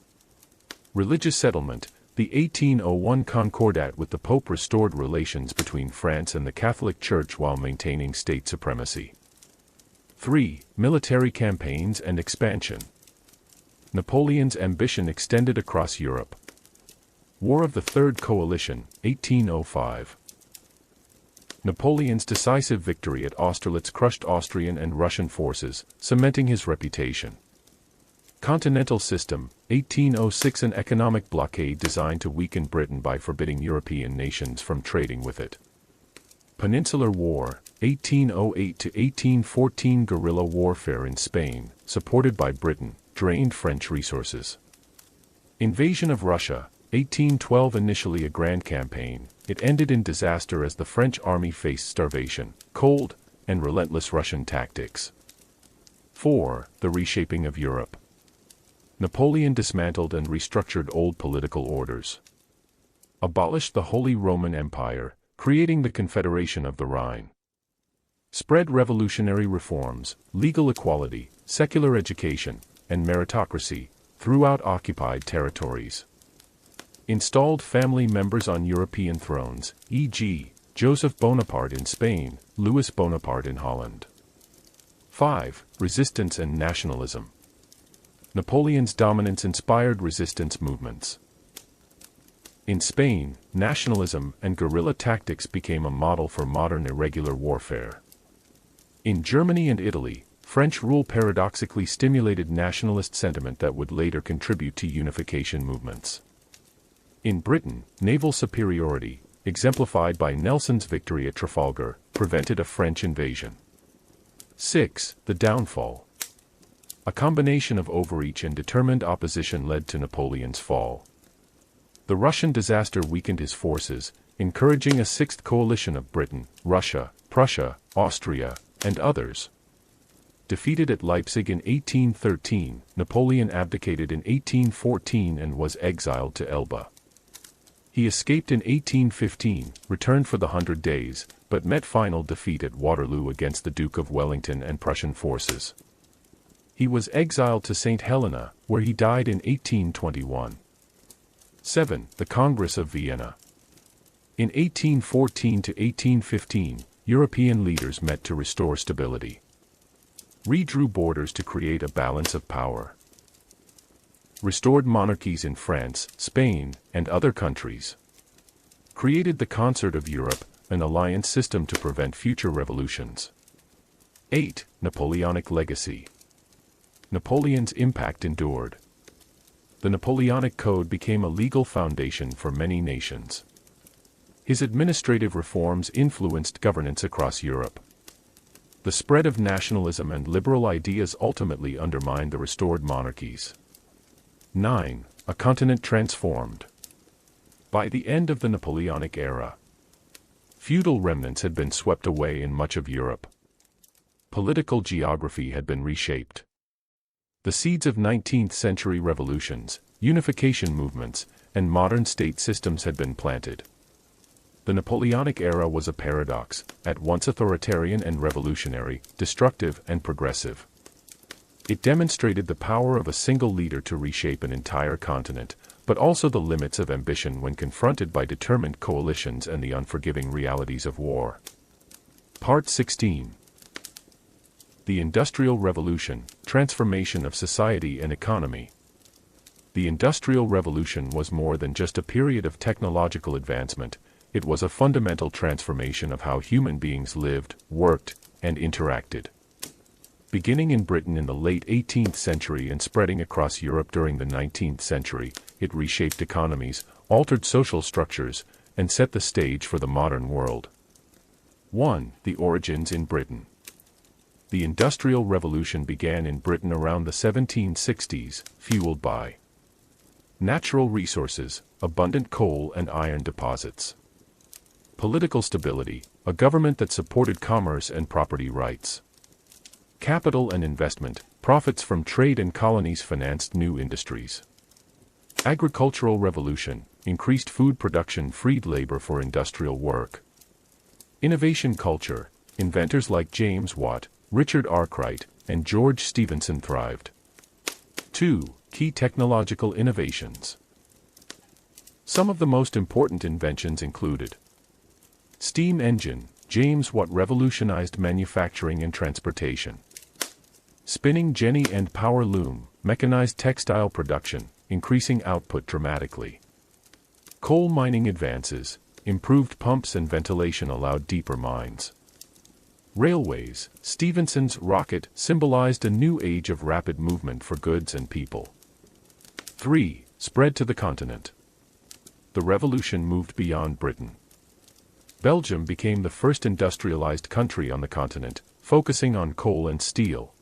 Speaker 1: Religious settlement, the 1801 Concordat with the Pope restored relations between France and the Catholic Church while maintaining state supremacy. 3. Military campaigns and expansion. Napoleon's ambition extended across Europe. War of the Third Coalition, 1805. Napoleon's decisive victory at Austerlitz crushed Austrian and Russian forces, cementing his reputation. Continental System, 1806. An economic blockade designed to weaken Britain by forbidding European nations from trading with it. Peninsular War, 1808 to 1814. Guerrilla warfare in Spain, supported by Britain, drained French resources. Invasion of Russia, 1812. Initially a grand campaign, it ended in disaster as the French army faced starvation, cold, and relentless Russian tactics. 4. The reshaping of Europe. Napoleon dismantled and restructured old political orders. Abolished the Holy Roman Empire, creating the Confederation of the Rhine. Spread revolutionary reforms, legal equality, secular education, and meritocracy throughout occupied territories. Installed family members on European thrones, e.g., Joseph Bonaparte in Spain, Louis Bonaparte in Holland. 5. Resistance and nationalism. Napoleon's dominance inspired resistance movements. In Spain, nationalism and guerrilla tactics became a model for modern irregular warfare. In Germany and Italy, French rule paradoxically stimulated nationalist sentiment that would later contribute to unification movements. In Britain, naval superiority, exemplified by Nelson's victory at Trafalgar, prevented a French invasion. 6. The downfall. A combination of overreach and determined opposition led to Napoleon's fall. The Russian disaster weakened his forces, encouraging a sixth coalition of Britain, Russia, Prussia, Austria, and others. Defeated at Leipzig in 1813, Napoleon abdicated in 1814 and was exiled to Elba. He escaped in 1815, returned for the 100 Days, but met final defeat at Waterloo against the Duke of Wellington and Prussian forces. He was exiled to St. Helena, where he died in 1821. 7. The Congress of Vienna. In 1814 to 1815, European leaders met to restore stability. Redrew borders to create a balance of power. Restored monarchies in France, Spain, and other countries. Created the Concert of Europe, an alliance system to prevent future revolutions. 8. Napoleonic legacy. Napoleon's impact endured. The Napoleonic Code became a legal foundation for many nations. His administrative reforms influenced governance across Europe. The spread of nationalism and liberal ideas ultimately undermined the restored monarchies. 9. A continent transformed. By the end of the Napoleonic era, feudal remnants had been swept away in much of Europe. Political geography had been reshaped. The seeds of 19th-century revolutions, unification movements, and modern state systems had been planted. The Napoleonic era was a paradox, at once authoritarian and revolutionary, destructive and progressive. It demonstrated the power of a single leader to reshape an entire continent, but also the limits of ambition when confronted by determined coalitions and the unforgiving realities of war. Part 16. The Industrial Revolution, Transformation of Society and Economy. The Industrial Revolution was more than just a period of technological advancement, it was a fundamental transformation of how human beings lived, worked, and interacted. Beginning in Britain in the late 18th century and spreading across Europe during the 19th century, it reshaped economies, altered social structures, and set the stage for the modern world. 1. The origins in Britain. The Industrial Revolution began in Britain around the 1760s, fueled by natural resources, abundant coal and iron deposits. Political stability, a government that supported commerce and property rights. Capital and investment, profits from trade and colonies financed new industries. Agricultural revolution, increased food production freed labor for industrial work. Innovation culture, inventors like James Watt, Richard Arkwright, and George Stephenson thrived. 2. Key technological innovations. Some of the most important inventions included steam engine, James Watt revolutionized manufacturing and transportation. Spinning jenny and power loom, mechanized textile production, increasing output dramatically. Coal mining advances, improved pumps and ventilation allowed deeper mines. Railways, Stephenson's rocket symbolized a new age of rapid movement for goods and people. 3. Spread to the continent. The revolution moved beyond Britain. Belgium became the first industrialized country on the continent, focusing on coal and steel.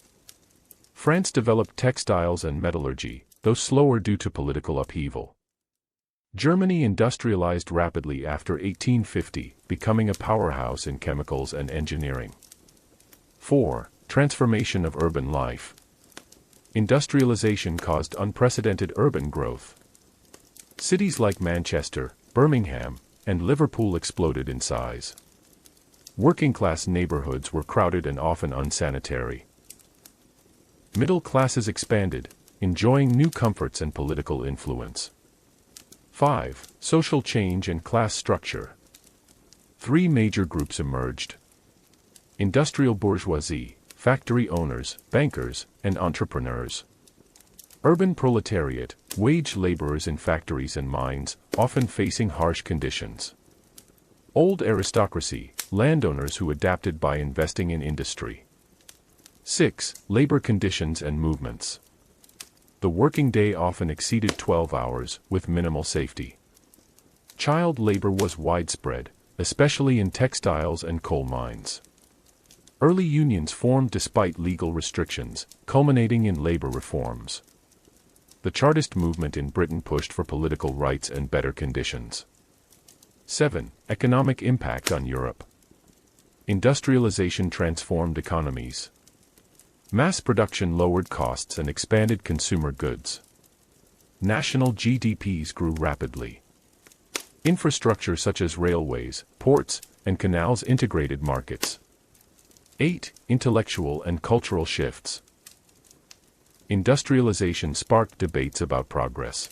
Speaker 1: France developed textiles and metallurgy, though slower due to political upheaval. Germany industrialized rapidly after 1850, becoming a powerhouse in chemicals and engineering. 4. Transformation of urban life. Industrialization caused unprecedented urban growth. Cities like Manchester, Birmingham, and Liverpool exploded in size. Working-class neighborhoods were crowded and often unsanitary. Middle classes expanded, enjoying new comforts and political influence. 5. Social change and class structure. 3 major groups emerged. Industrial bourgeoisie, factory owners, bankers, and entrepreneurs. Urban proletariat, wage laborers in factories and mines, often facing harsh conditions. Old aristocracy, landowners who adapted by investing in industry. 6. Labor conditions and movements. The working day often exceeded 12 hours, with minimal safety. Child labor was widespread, especially in textiles and coal mines. Early unions formed despite legal restrictions, culminating in labor reforms. The Chartist movement in Britain pushed for political rights and better conditions. 7. Economic impact on Europe. Industrialization transformed economies. Mass production lowered costs and expanded consumer goods. National GDPs grew rapidly. Infrastructure such as railways, ports, and canals integrated markets. 8. Intellectual and cultural shifts. Industrialization sparked debates about progress.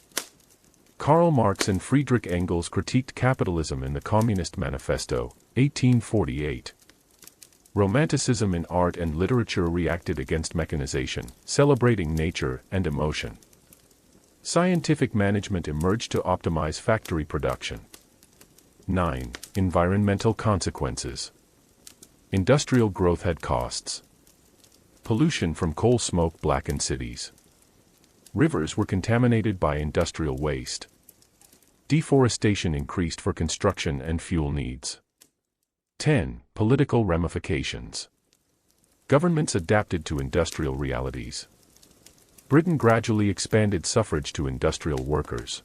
Speaker 1: Karl Marx and Friedrich Engels critiqued capitalism in the Communist Manifesto, 1848. Romanticism in art and literature reacted against mechanization, celebrating nature and emotion. Scientific management emerged to optimize factory production. 9. Environmental consequences. Industrial growth had costs. Pollution from coal smoke blackened cities. Rivers were contaminated by industrial waste. Deforestation increased for construction and fuel needs. 10. Political ramifications. Governments adapted to industrial realities. Britain gradually expanded suffrage to industrial workers.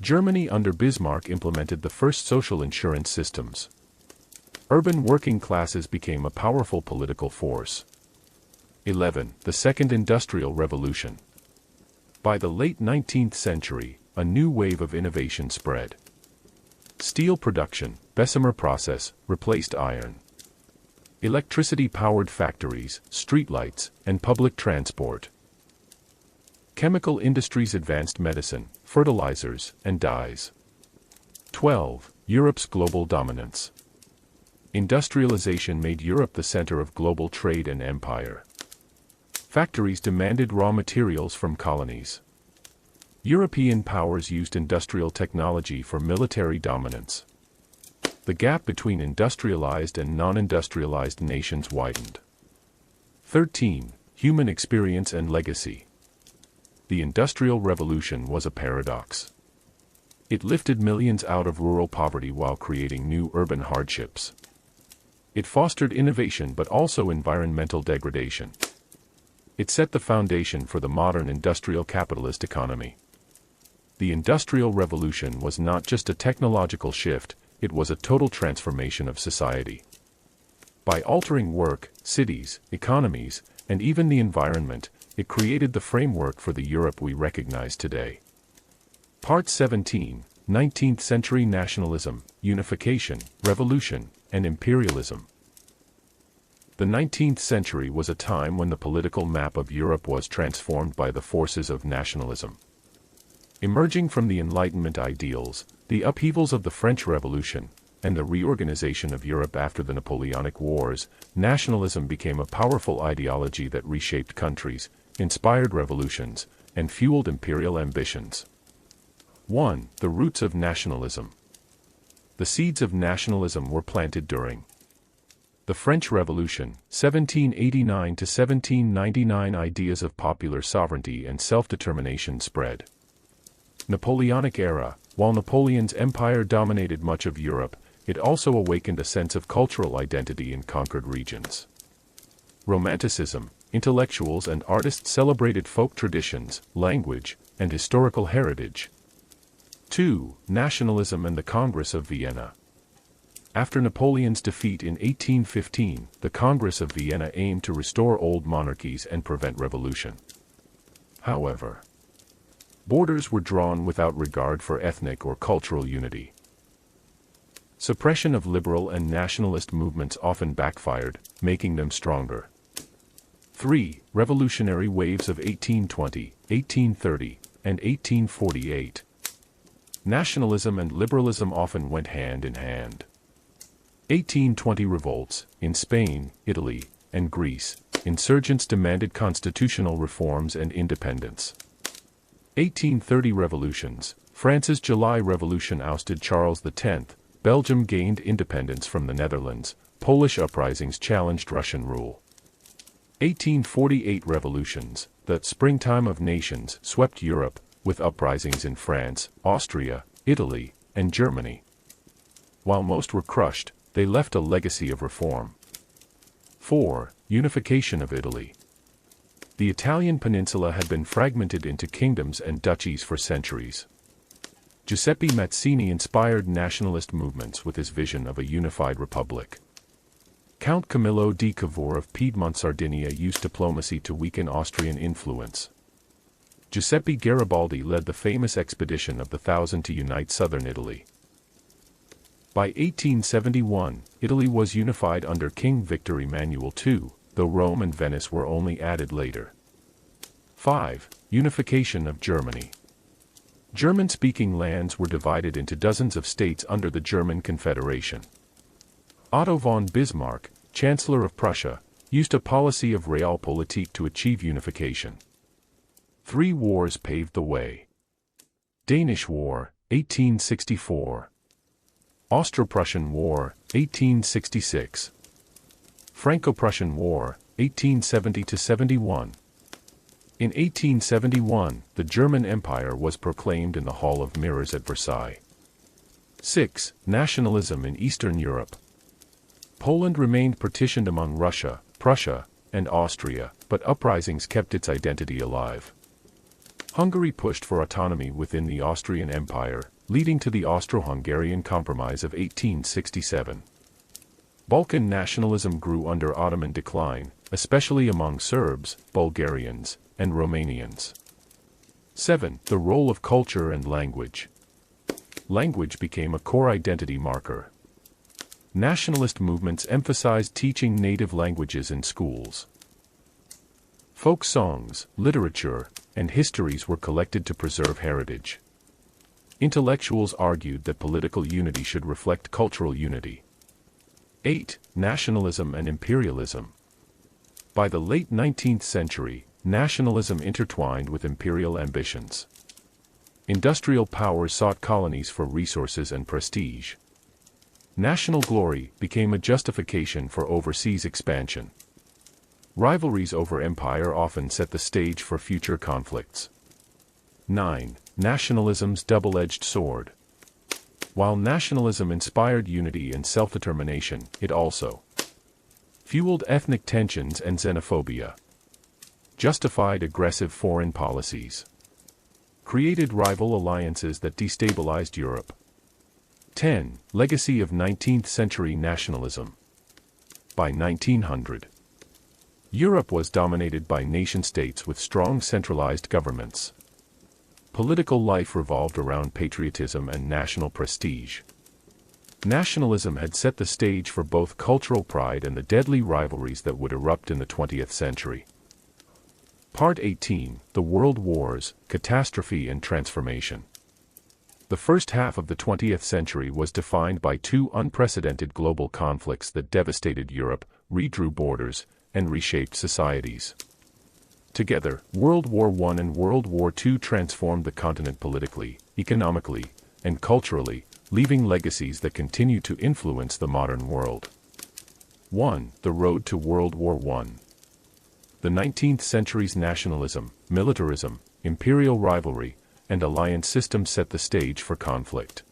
Speaker 1: Germany under Bismarck implemented the first social insurance systems. Urban working classes became a powerful political force. 11. The Second Industrial Revolution. By the late 19th century, a new wave of innovation spread. Steel production, Bessemer process, replaced iron. Electricity powered factories, streetlights, and public transport. Chemical industries advanced medicine, fertilizers, and dyes. 12. Europe's global dominance. Industrialization made Europe the center of global trade and empire. Factories demanded raw materials from colonies. European powers used industrial technology for military dominance. The gap between industrialized and non-industrialized nations widened. 13. Human experience and legacy. The Industrial Revolution was a paradox. It lifted millions out of rural poverty while creating new urban hardships. It fostered innovation but also environmental degradation. It set the foundation for the modern industrial capitalist economy. The Industrial Revolution was not just a technological shift, it was a total transformation of society. By altering work, cities, economies, and even the environment, it created the framework for the Europe we recognize today. Part 17, 19th Century Nationalism, Unification, Revolution, and Imperialism. The 19th century was a time when the political map of Europe was transformed by the forces of nationalism. Emerging from the Enlightenment ideals, the upheavals of the French Revolution, and the reorganization of Europe after the Napoleonic Wars, nationalism became a powerful ideology that reshaped countries, inspired revolutions, and fueled imperial ambitions. 1. The roots of nationalism. The seeds of nationalism were planted during the French Revolution, 1789 to 1799. Ideas of popular sovereignty and self-determination spread. Napoleonic era. While Napoleon's empire dominated much of Europe, it also awakened a sense of cultural identity in conquered regions. Romanticism. Intellectuals and artists celebrated folk traditions, language, and historical heritage. 2. Nationalism and the Congress of Vienna. After Napoleon's defeat in 1815, the Congress of Vienna aimed to restore old monarchies and prevent revolution. However, borders were drawn without regard for ethnic or cultural unity. Suppression of liberal and nationalist movements often backfired, making them stronger. 3. Revolutionary waves of 1820, 1830, and 1848. Nationalism and liberalism often went hand in hand. 1820 revolts. In Spain, Italy, and Greece, insurgents demanded constitutional reforms and independence. 1830 revolutions. France's July Revolution ousted Charles X, Belgium gained independence from the Netherlands, Polish uprisings challenged Russian rule. 1848 revolutions. The springtime of nations swept Europe, with uprisings in France, Austria, Italy, and Germany. While most were crushed, they left a legacy of reform. 4. Unification of Italy. The Italian peninsula had been fragmented into kingdoms and duchies for centuries. Giuseppe Mazzini inspired nationalist movements with his vision of a unified republic. Count Camillo di Cavour of Piedmont, Sardinia used diplomacy to weaken Austrian influence. Giuseppe Garibaldi led the famous expedition of the Thousand to unite southern Italy. By 1871, Italy was unified under King Victor Emmanuel II, though Rome and Venice were only added later. 5. Unification of Germany. German-speaking lands were divided into dozens of states under the German Confederation. Otto von Bismarck, Chancellor of Prussia, used a policy of realpolitik to achieve unification. 3 wars paved the way. Danish War, 1864. Austro-Prussian War, 1866. Franco-Prussian War, 1870–71. In 1871, the German Empire was proclaimed in the Hall of Mirrors at Versailles. 6. Nationalism in Eastern Europe. Poland remained partitioned among Russia, Prussia, and Austria, but uprisings kept its identity alive. Hungary pushed for autonomy within the Austrian Empire, leading to the Austro-Hungarian Compromise of 1867. Balkan nationalism grew under Ottoman decline, especially among Serbs, Bulgarians, and Romanians. 7. The role of culture and language. Language became a core identity marker. Nationalist movements emphasized teaching native languages in schools. Folk songs, literature, and histories were collected to preserve heritage. Intellectuals argued that political unity should reflect cultural unity. 8. Nationalism and imperialism. By the late 19th century, nationalism intertwined with imperial ambitions. Industrial powers sought colonies for resources and prestige. National glory became a justification for overseas expansion. Rivalries over empire often set the stage for future conflicts. 9. Nationalism's double-edged sword. While nationalism inspired unity and self-determination, it also fueled ethnic tensions and xenophobia, justified aggressive foreign policies, created rival alliances that destabilized Europe. 10. Legacy of 19th-century nationalism. By 1900, Europe was dominated by nation-states with strong centralized governments. Political life revolved around patriotism and national prestige. Nationalism had set the stage for both cultural pride and the deadly rivalries that would erupt in the 20th century. Part 18. The World Wars, Catastrophe and Transformation. The first half of the 20th century was defined by two unprecedented global conflicts that devastated Europe, redrew borders, and reshaped societies. Together, World War I and World War II transformed the continent politically, economically, and culturally, leaving legacies that continue to influence the modern world. 1. The road to World War I. The 19th century's nationalism, militarism, imperial rivalry, and alliance system set the stage for conflict.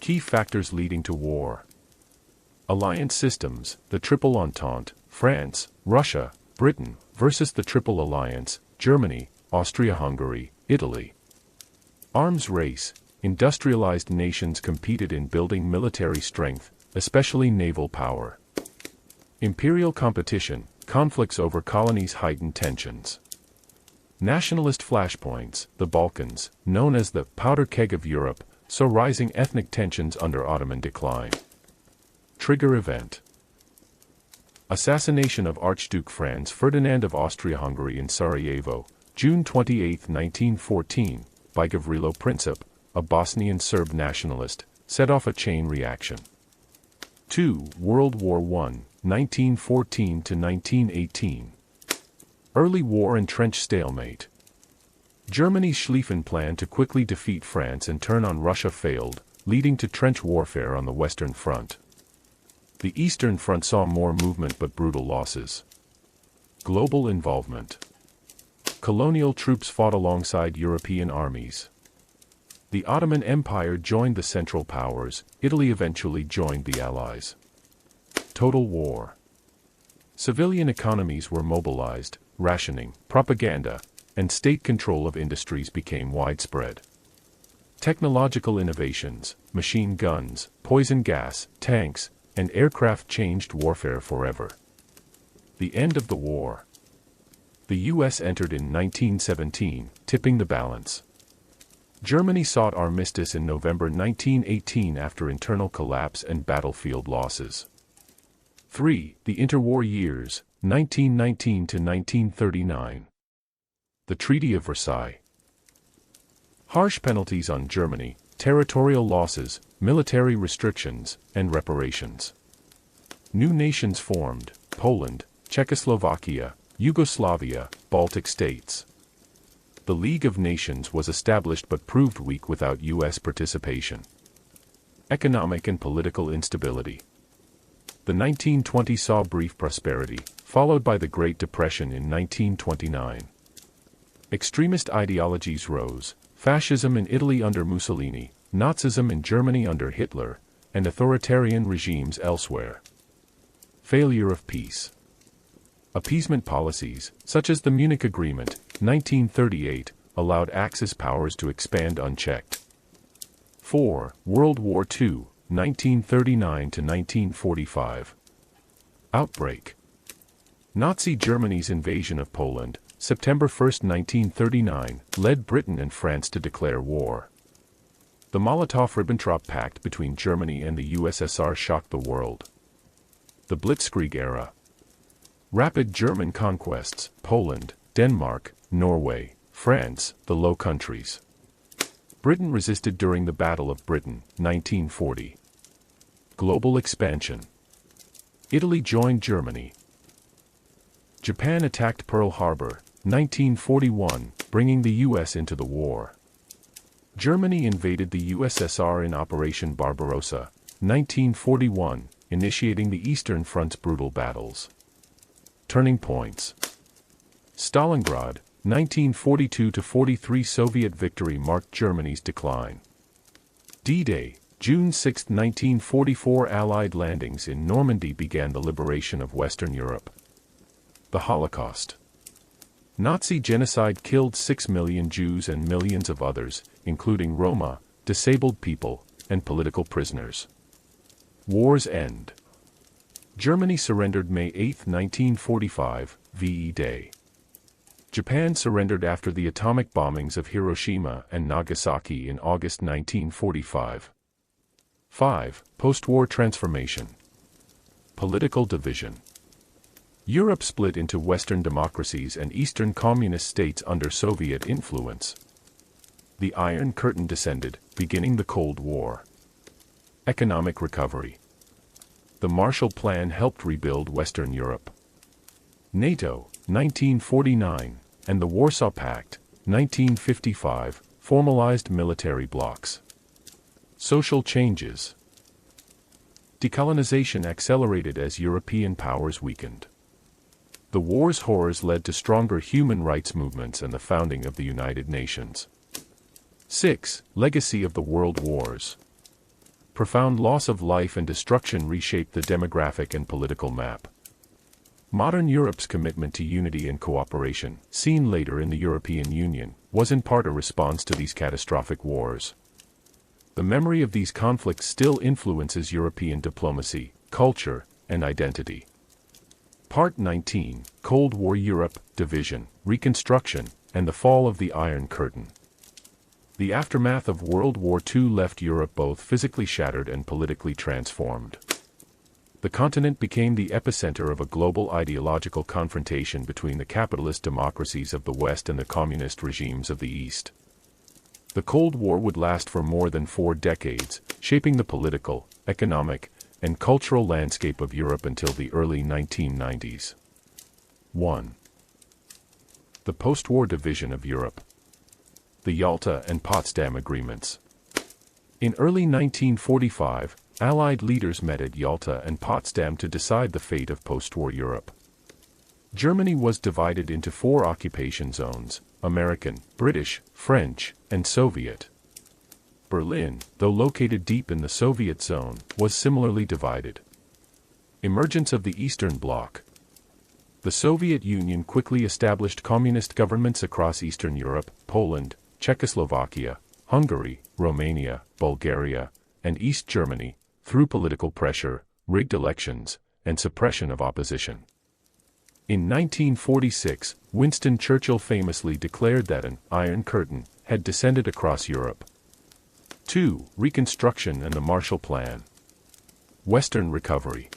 Speaker 1: Key factors leading to war. Alliance systems: the Triple Entente, France, Russia, Britain, versus the Triple Alliance, Germany, Austria-Hungary, Italy. Arms race: industrialized nations competed in building military strength, especially naval power. Imperial competition: conflicts over colonies heightened tensions. Nationalist flashpoints: the Balkans, known as the powder keg of Europe, saw rising ethnic tensions under Ottoman decline. Trigger event: assassination of Archduke Franz Ferdinand of Austria-Hungary in Sarajevo, June 28, 1914, by Gavrilo Princip, a Bosnian Serb nationalist, set off a chain reaction. 2. World War I, 1914 to 1918. Early war and trench stalemate. Germany's Schlieffen plan to quickly defeat France and turn on Russia failed, leading to trench warfare on the Western Front. The Eastern Front saw more movement but brutal losses. Global involvement. Colonial troops fought alongside European armies. The Ottoman Empire joined the Central Powers, Italy eventually joined the Allies. Total war. Civilian economies were mobilized, rationing, propaganda, and state control of industries became widespread. Technological innovations, machine guns, poison gas, tanks, and aircraft changed warfare forever. The end of the war. The U.S. entered in 1917, tipping the balance. Germany sought armistice in November 1918 after internal collapse and battlefield losses. 3. The interwar years, 1919 to 1939. The Treaty of Versailles. Harsh penalties on Germany, territorial losses, military restrictions, and reparations. New nations formed: Poland, Czechoslovakia, Yugoslavia, Baltic states. The League of Nations was established but proved weak without U.S. participation. Economic and political instability. The 1920s saw brief prosperity, followed by the Great Depression in 1929. Extremist ideologies rose: fascism in Italy under Mussolini, Nazism in Germany under Hitler, and authoritarian regimes elsewhere. Failure of peace. Appeasement policies, such as the Munich Agreement, 1938, allowed Axis powers to expand unchecked. 4. World War II, 1939 to 1945. Outbreak. Nazi Germany's invasion of Poland, September 1, 1939, led Britain and France to declare war. The Molotov-Ribbentrop Pact between Germany and the USSR shocked the world. The Blitzkrieg era. Rapid German conquests: Poland, Denmark, Norway, France, the Low Countries. Britain resisted during the Battle of Britain, 1940. Global expansion. Italy joined Germany. Japan attacked Pearl Harbor, 1941, bringing the U.S. into the war. Germany invaded the USSR in Operation Barbarossa, 1941, initiating the Eastern Front's brutal battles. Turning points. Stalingrad, 1942-43. Soviet victory marked Germany's decline. D-Day, June 6, 1944 Allied landings in Normandy began the liberation of Western Europe. The Holocaust. Nazi genocide killed 6 million Jews and millions of others, including Roma, disabled people, and political prisoners. War's end. Germany surrendered May 8, 1945, VE Day. Japan surrendered after the atomic bombings of Hiroshima and Nagasaki in August 1945. 5. Post-war transformation. Political division. Europe split into Western democracies and Eastern communist states under Soviet influence. The Iron Curtain descended, beginning the Cold War. Economic recovery. The Marshall Plan helped rebuild Western Europe. NATO, 1949, and the Warsaw Pact, 1955, formalized military blocs. Social changes. Decolonization accelerated as European powers weakened. The war's horrors led to stronger human rights movements and the founding of the United Nations. 6. Legacy of the World Wars. Profound loss of life and destruction reshaped the demographic and political map. Modern Europe's commitment to unity and cooperation, seen later in the European Union, was in part a response to these catastrophic wars. The memory of these conflicts still influences European diplomacy, culture, and identity. Part 19, Cold War Europe, Division, Reconstruction, and the Fall of the Iron Curtain. The aftermath of World War II left Europe both physically shattered and politically transformed. The continent became the epicenter of a global ideological confrontation between the capitalist democracies of the West and the communist regimes of the East. The Cold War would last for more than 4 decades, shaping the political, economic, and cultural landscape of Europe until the early 1990s. 1. The post-war division of Europe. The Yalta and Potsdam Agreements. In early 1945, Allied leaders met at Yalta and Potsdam to decide the fate of post-war Europe. Germany was divided into 4 occupation zones: American, British, French, and Soviet. Berlin, though located deep in the Soviet zone, was similarly divided. Emergence of the Eastern Bloc. The Soviet Union quickly established communist governments across Eastern Europe, Poland, Czechoslovakia, Hungary, Romania, Bulgaria, and East Germany, through political pressure, rigged elections, and suppression of opposition. In 1946, Winston Churchill famously declared that an Iron Curtain had descended across Europe. 2. Reconstruction and the Marshall Plan. Western recovery.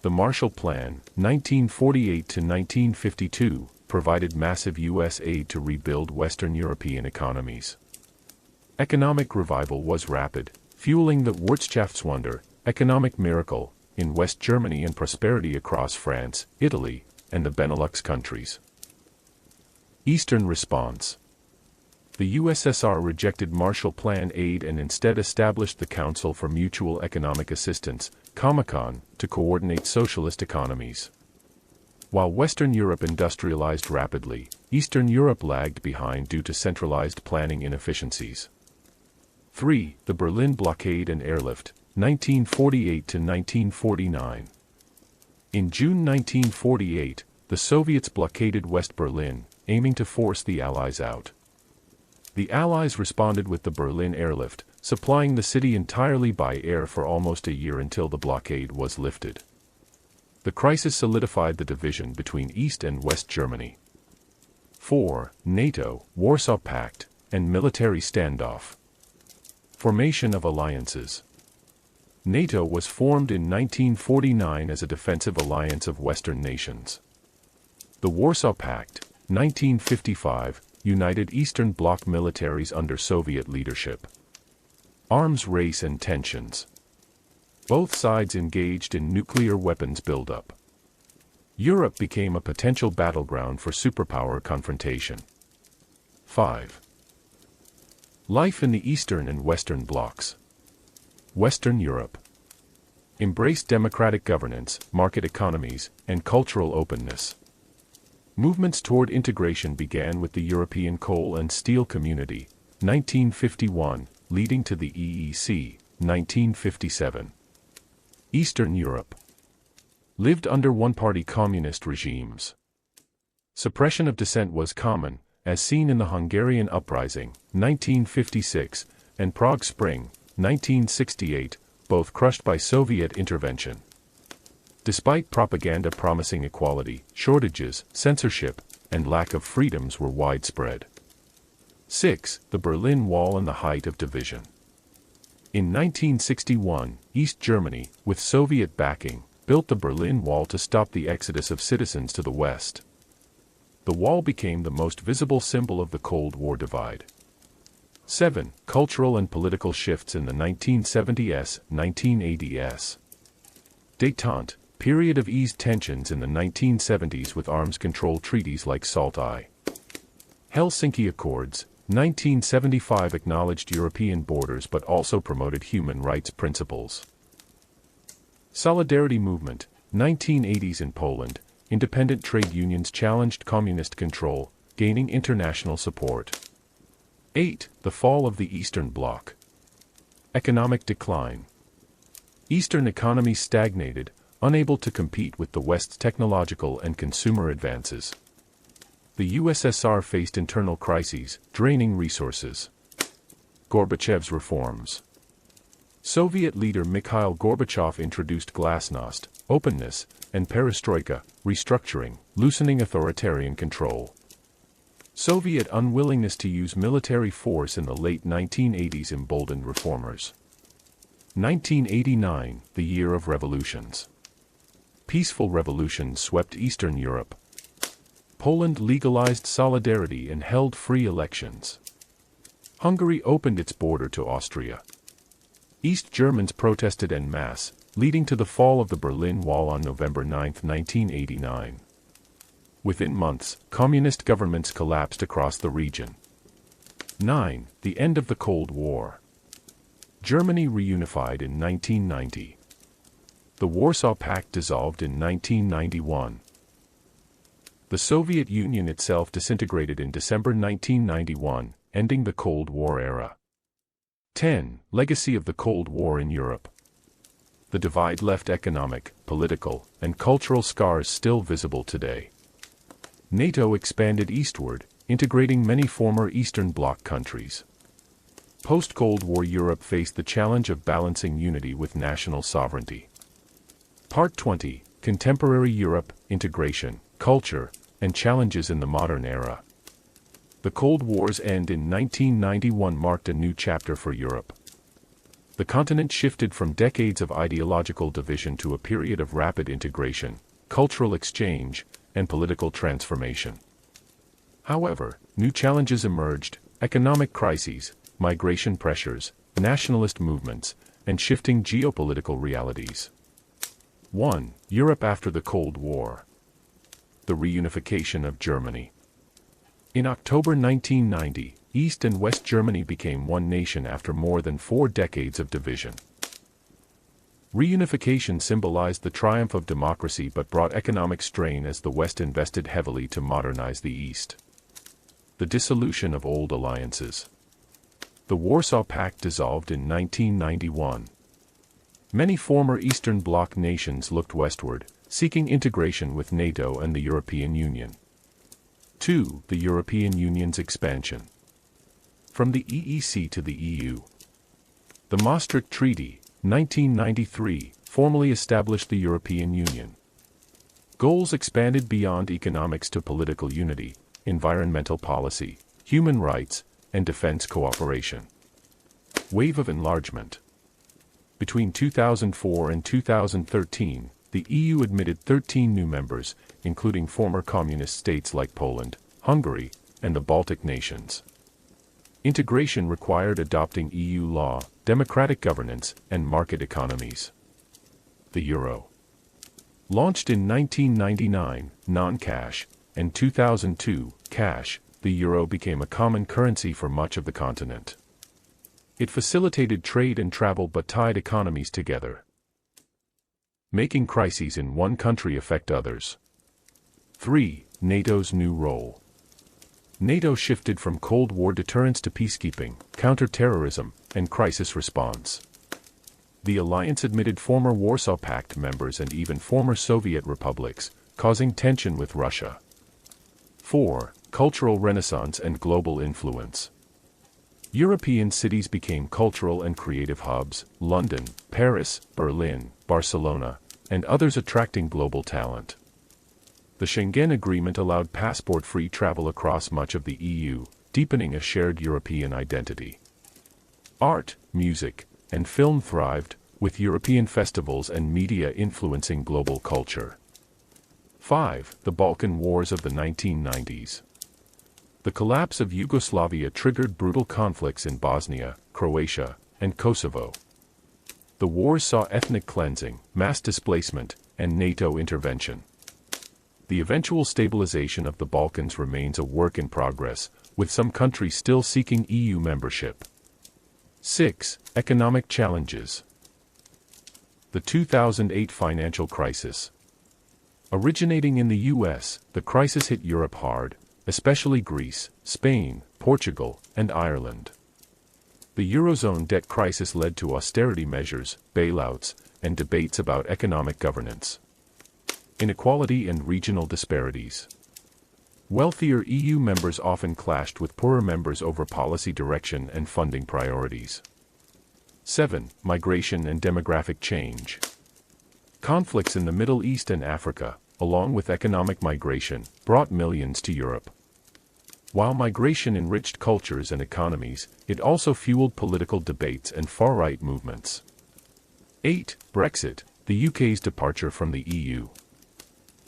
Speaker 1: The Marshall Plan, 1948 to 1952, provided massive U.S. aid to rebuild Western European economies. Economic revival was rapid, fueling the Wirtschaftswunder, economic miracle, in West Germany and prosperity across France, Italy, and the Benelux countries. Eastern response. The USSR rejected Marshall Plan aid and instead established the Council for Mutual Economic Assistance, Comecon, to coordinate socialist economies. While Western Europe industrialized rapidly, Eastern Europe lagged behind due to centralized planning inefficiencies. 3. The Berlin Blockade and Airlift, 1948 to 1949. In June 1948, the Soviets blockaded West Berlin, aiming to force the Allies out. The Allies responded with the Berlin Airlift, supplying the city entirely by air for almost a year until the blockade was lifted. The crisis solidified the division between East and West Germany. 4. NATO, Warsaw Pact, and military standoff. Formation of alliances. NATO was formed in 1949 as a defensive alliance of Western nations. The Warsaw Pact, 1955, united Eastern Bloc militaries under Soviet leadership. Arms race and tensions. Both sides engaged in nuclear weapons buildup. Europe became a potential battleground for superpower confrontation. 5. Life in the Eastern and Western blocs. Western Europe embraced democratic governance, market economies, and cultural openness. Movements toward integration began with the European Coal and Steel Community, 1951, leading to the EEC, 1957. Eastern Europe lived under one-party communist regimes. Suppression of dissent was common, as seen in the Hungarian Uprising, 1956, and Prague Spring, 1968, both crushed by Soviet intervention. Despite propaganda promising equality, shortages, censorship, and lack of freedoms were widespread. 6. The Berlin Wall and the height of division. In 1961, East Germany, with Soviet backing, built the Berlin Wall to stop the exodus of citizens to the West. The wall became the most visible symbol of the Cold War divide. 7. Cultural and political shifts in the 1970s, 1980s. Détente, period of eased tensions in the 1970s with arms control treaties like SALT I. Helsinki Accords, 1975 acknowledged European borders but also promoted human rights principles. Solidarity movement, 1980s in Poland, independent trade unions challenged communist control, gaining international support. 8. The fall of the Eastern Bloc. Economic decline. Eastern economies stagnated, unable to compete with the West's technological and consumer advances. The USSR faced internal crises, draining resources. Gorbachev's reforms. Soviet leader Mikhail Gorbachev introduced glasnost, openness, and perestroika, restructuring, loosening authoritarian control. Soviet unwillingness to use military force in the late 1980s emboldened reformers. 1989, the year of revolutions. Peaceful revolutions swept Eastern Europe. Poland legalized solidarity and held free elections. Hungary opened its border to Austria. East Germans protested en masse, leading to the fall of the Berlin Wall on November 9, 1989. Within months, communist governments collapsed across the region. 9. The end of the Cold War. Germany reunified in 1990. The Warsaw Pact dissolved in 1991. The Soviet Union itself disintegrated in December 1991, ending the Cold War era. 10. Legacy of the Cold War in Europe. The divide left economic, political, and cultural scars still visible today. NATO expanded eastward, integrating many former Eastern Bloc countries. Post-Cold War Europe faced the challenge of balancing unity with national sovereignty. Part 20. Contemporary Europe, Integration, Culture, and Challenges in the Modern Era. The Cold War's end in 1991 marked a new chapter for Europe. The continent shifted from decades of ideological division to a period of rapid integration, cultural exchange, and political transformation. However, new challenges emerged: economic crises, migration pressures, nationalist movements, and shifting geopolitical realities. 1. Europe after the Cold War. The reunification of Germany. In October 1990, East and West Germany became one nation after more than 4 decades of division. Reunification symbolized the triumph of democracy but brought economic strain as the West invested heavily to modernize the East. The dissolution of old alliances. The Warsaw Pact dissolved in 1991. Many former Eastern Bloc nations looked westward, seeking integration with NATO and the European Union. 2. The European Union's expansion. From the EEC to the EU. The Maastricht Treaty, 1993, formally established the European Union. Goals expanded beyond economics to political unity, environmental policy, human rights, and defense cooperation. Wave of enlargement. Between 2004 and 2013, the EU admitted 13 new members, including former communist states like Poland, Hungary, and the Baltic nations. Integration required adopting EU law, democratic governance, and market economies. The euro. Launched in 1999, non-cash, and 2002, cash, the euro became a common currency for much of the continent. It facilitated trade and travel but tied economies together, making crises in one country affect others. 3. NATO's new role. NATO shifted from Cold War deterrence to peacekeeping, counter-terrorism, and crisis response. The alliance admitted former Warsaw Pact members and even former Soviet republics, causing tension with Russia. 4. Cultural Renaissance and global influence. European cities became cultural and creative hubs: London, Paris, Berlin, Barcelona, and others, attracting global talent. The Schengen Agreement allowed passport-free travel across much of the EU, deepening a shared European identity. Art, music, and film thrived, with European festivals and media influencing global culture. 5. The Balkan Wars of the 1990s. The collapse of Yugoslavia triggered brutal conflicts in Bosnia, Croatia, and Kosovo. The wars saw ethnic cleansing, mass displacement, and NATO intervention. The eventual stabilization of the Balkans remains a work in progress, with some countries still seeking EU membership. 6. Economic challenges. The 2008 financial crisis. Originating in the US, the crisis hit Europe hard, especially Greece, Spain, Portugal, and Ireland. The Eurozone debt crisis led to austerity measures, bailouts, and debates about economic governance. Inequality and regional disparities. Wealthier EU members often clashed with poorer members over policy direction and funding priorities. 7. Migration and demographic change. Conflicts in the Middle East and Africa, along with economic migration, brought millions to Europe. While migration enriched cultures and economies, it also fueled political debates and far-right movements. 8. Brexit, the UK's departure from the EU.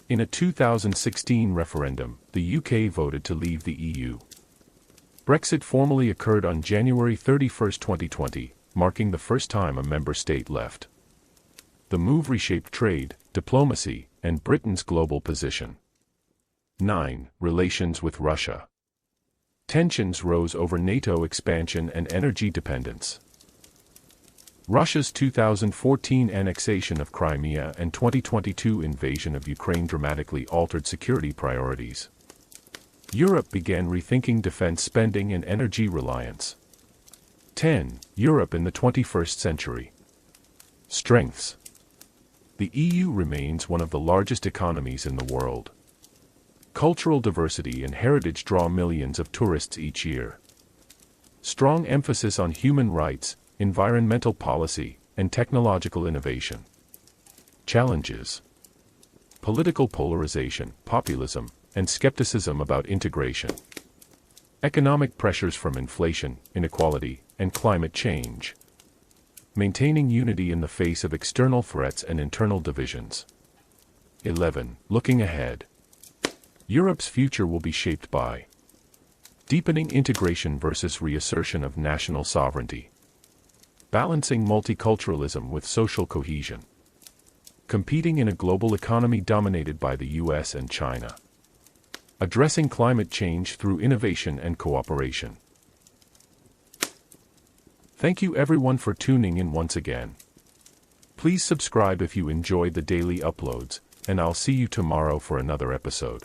Speaker 1: In a 2016 referendum, the UK voted to leave the EU. Brexit formally occurred on January 31, 2020, marking the first time a member state left. The move reshaped trade, diplomacy, and Britain's global position. 9. Relations with Russia. Tensions rose over NATO expansion and energy dependence. Russia's 2014 annexation of Crimea and 2022 invasion of Ukraine dramatically altered security priorities. Europe began rethinking defense spending and energy reliance. 10. Europe in the 21st century. Strengths. The EU remains one of the largest economies in the world. Cultural diversity and heritage draw millions of tourists each year. Strong emphasis on human rights, environmental policy, and technological innovation. Challenges. Political polarization, populism, and skepticism about integration. Economic pressures from inflation, inequality, and climate change. Maintaining unity in the face of external threats and internal divisions. 11. Looking ahead. Europe's future will be shaped by deepening integration versus reassertion of national sovereignty. Balancing multiculturalism with social cohesion. Competing in a global economy dominated by the US and China. Addressing climate change through innovation and cooperation. Thank you everyone for tuning in once again. Please subscribe if you enjoyed the daily uploads, and I'll see you tomorrow for another episode.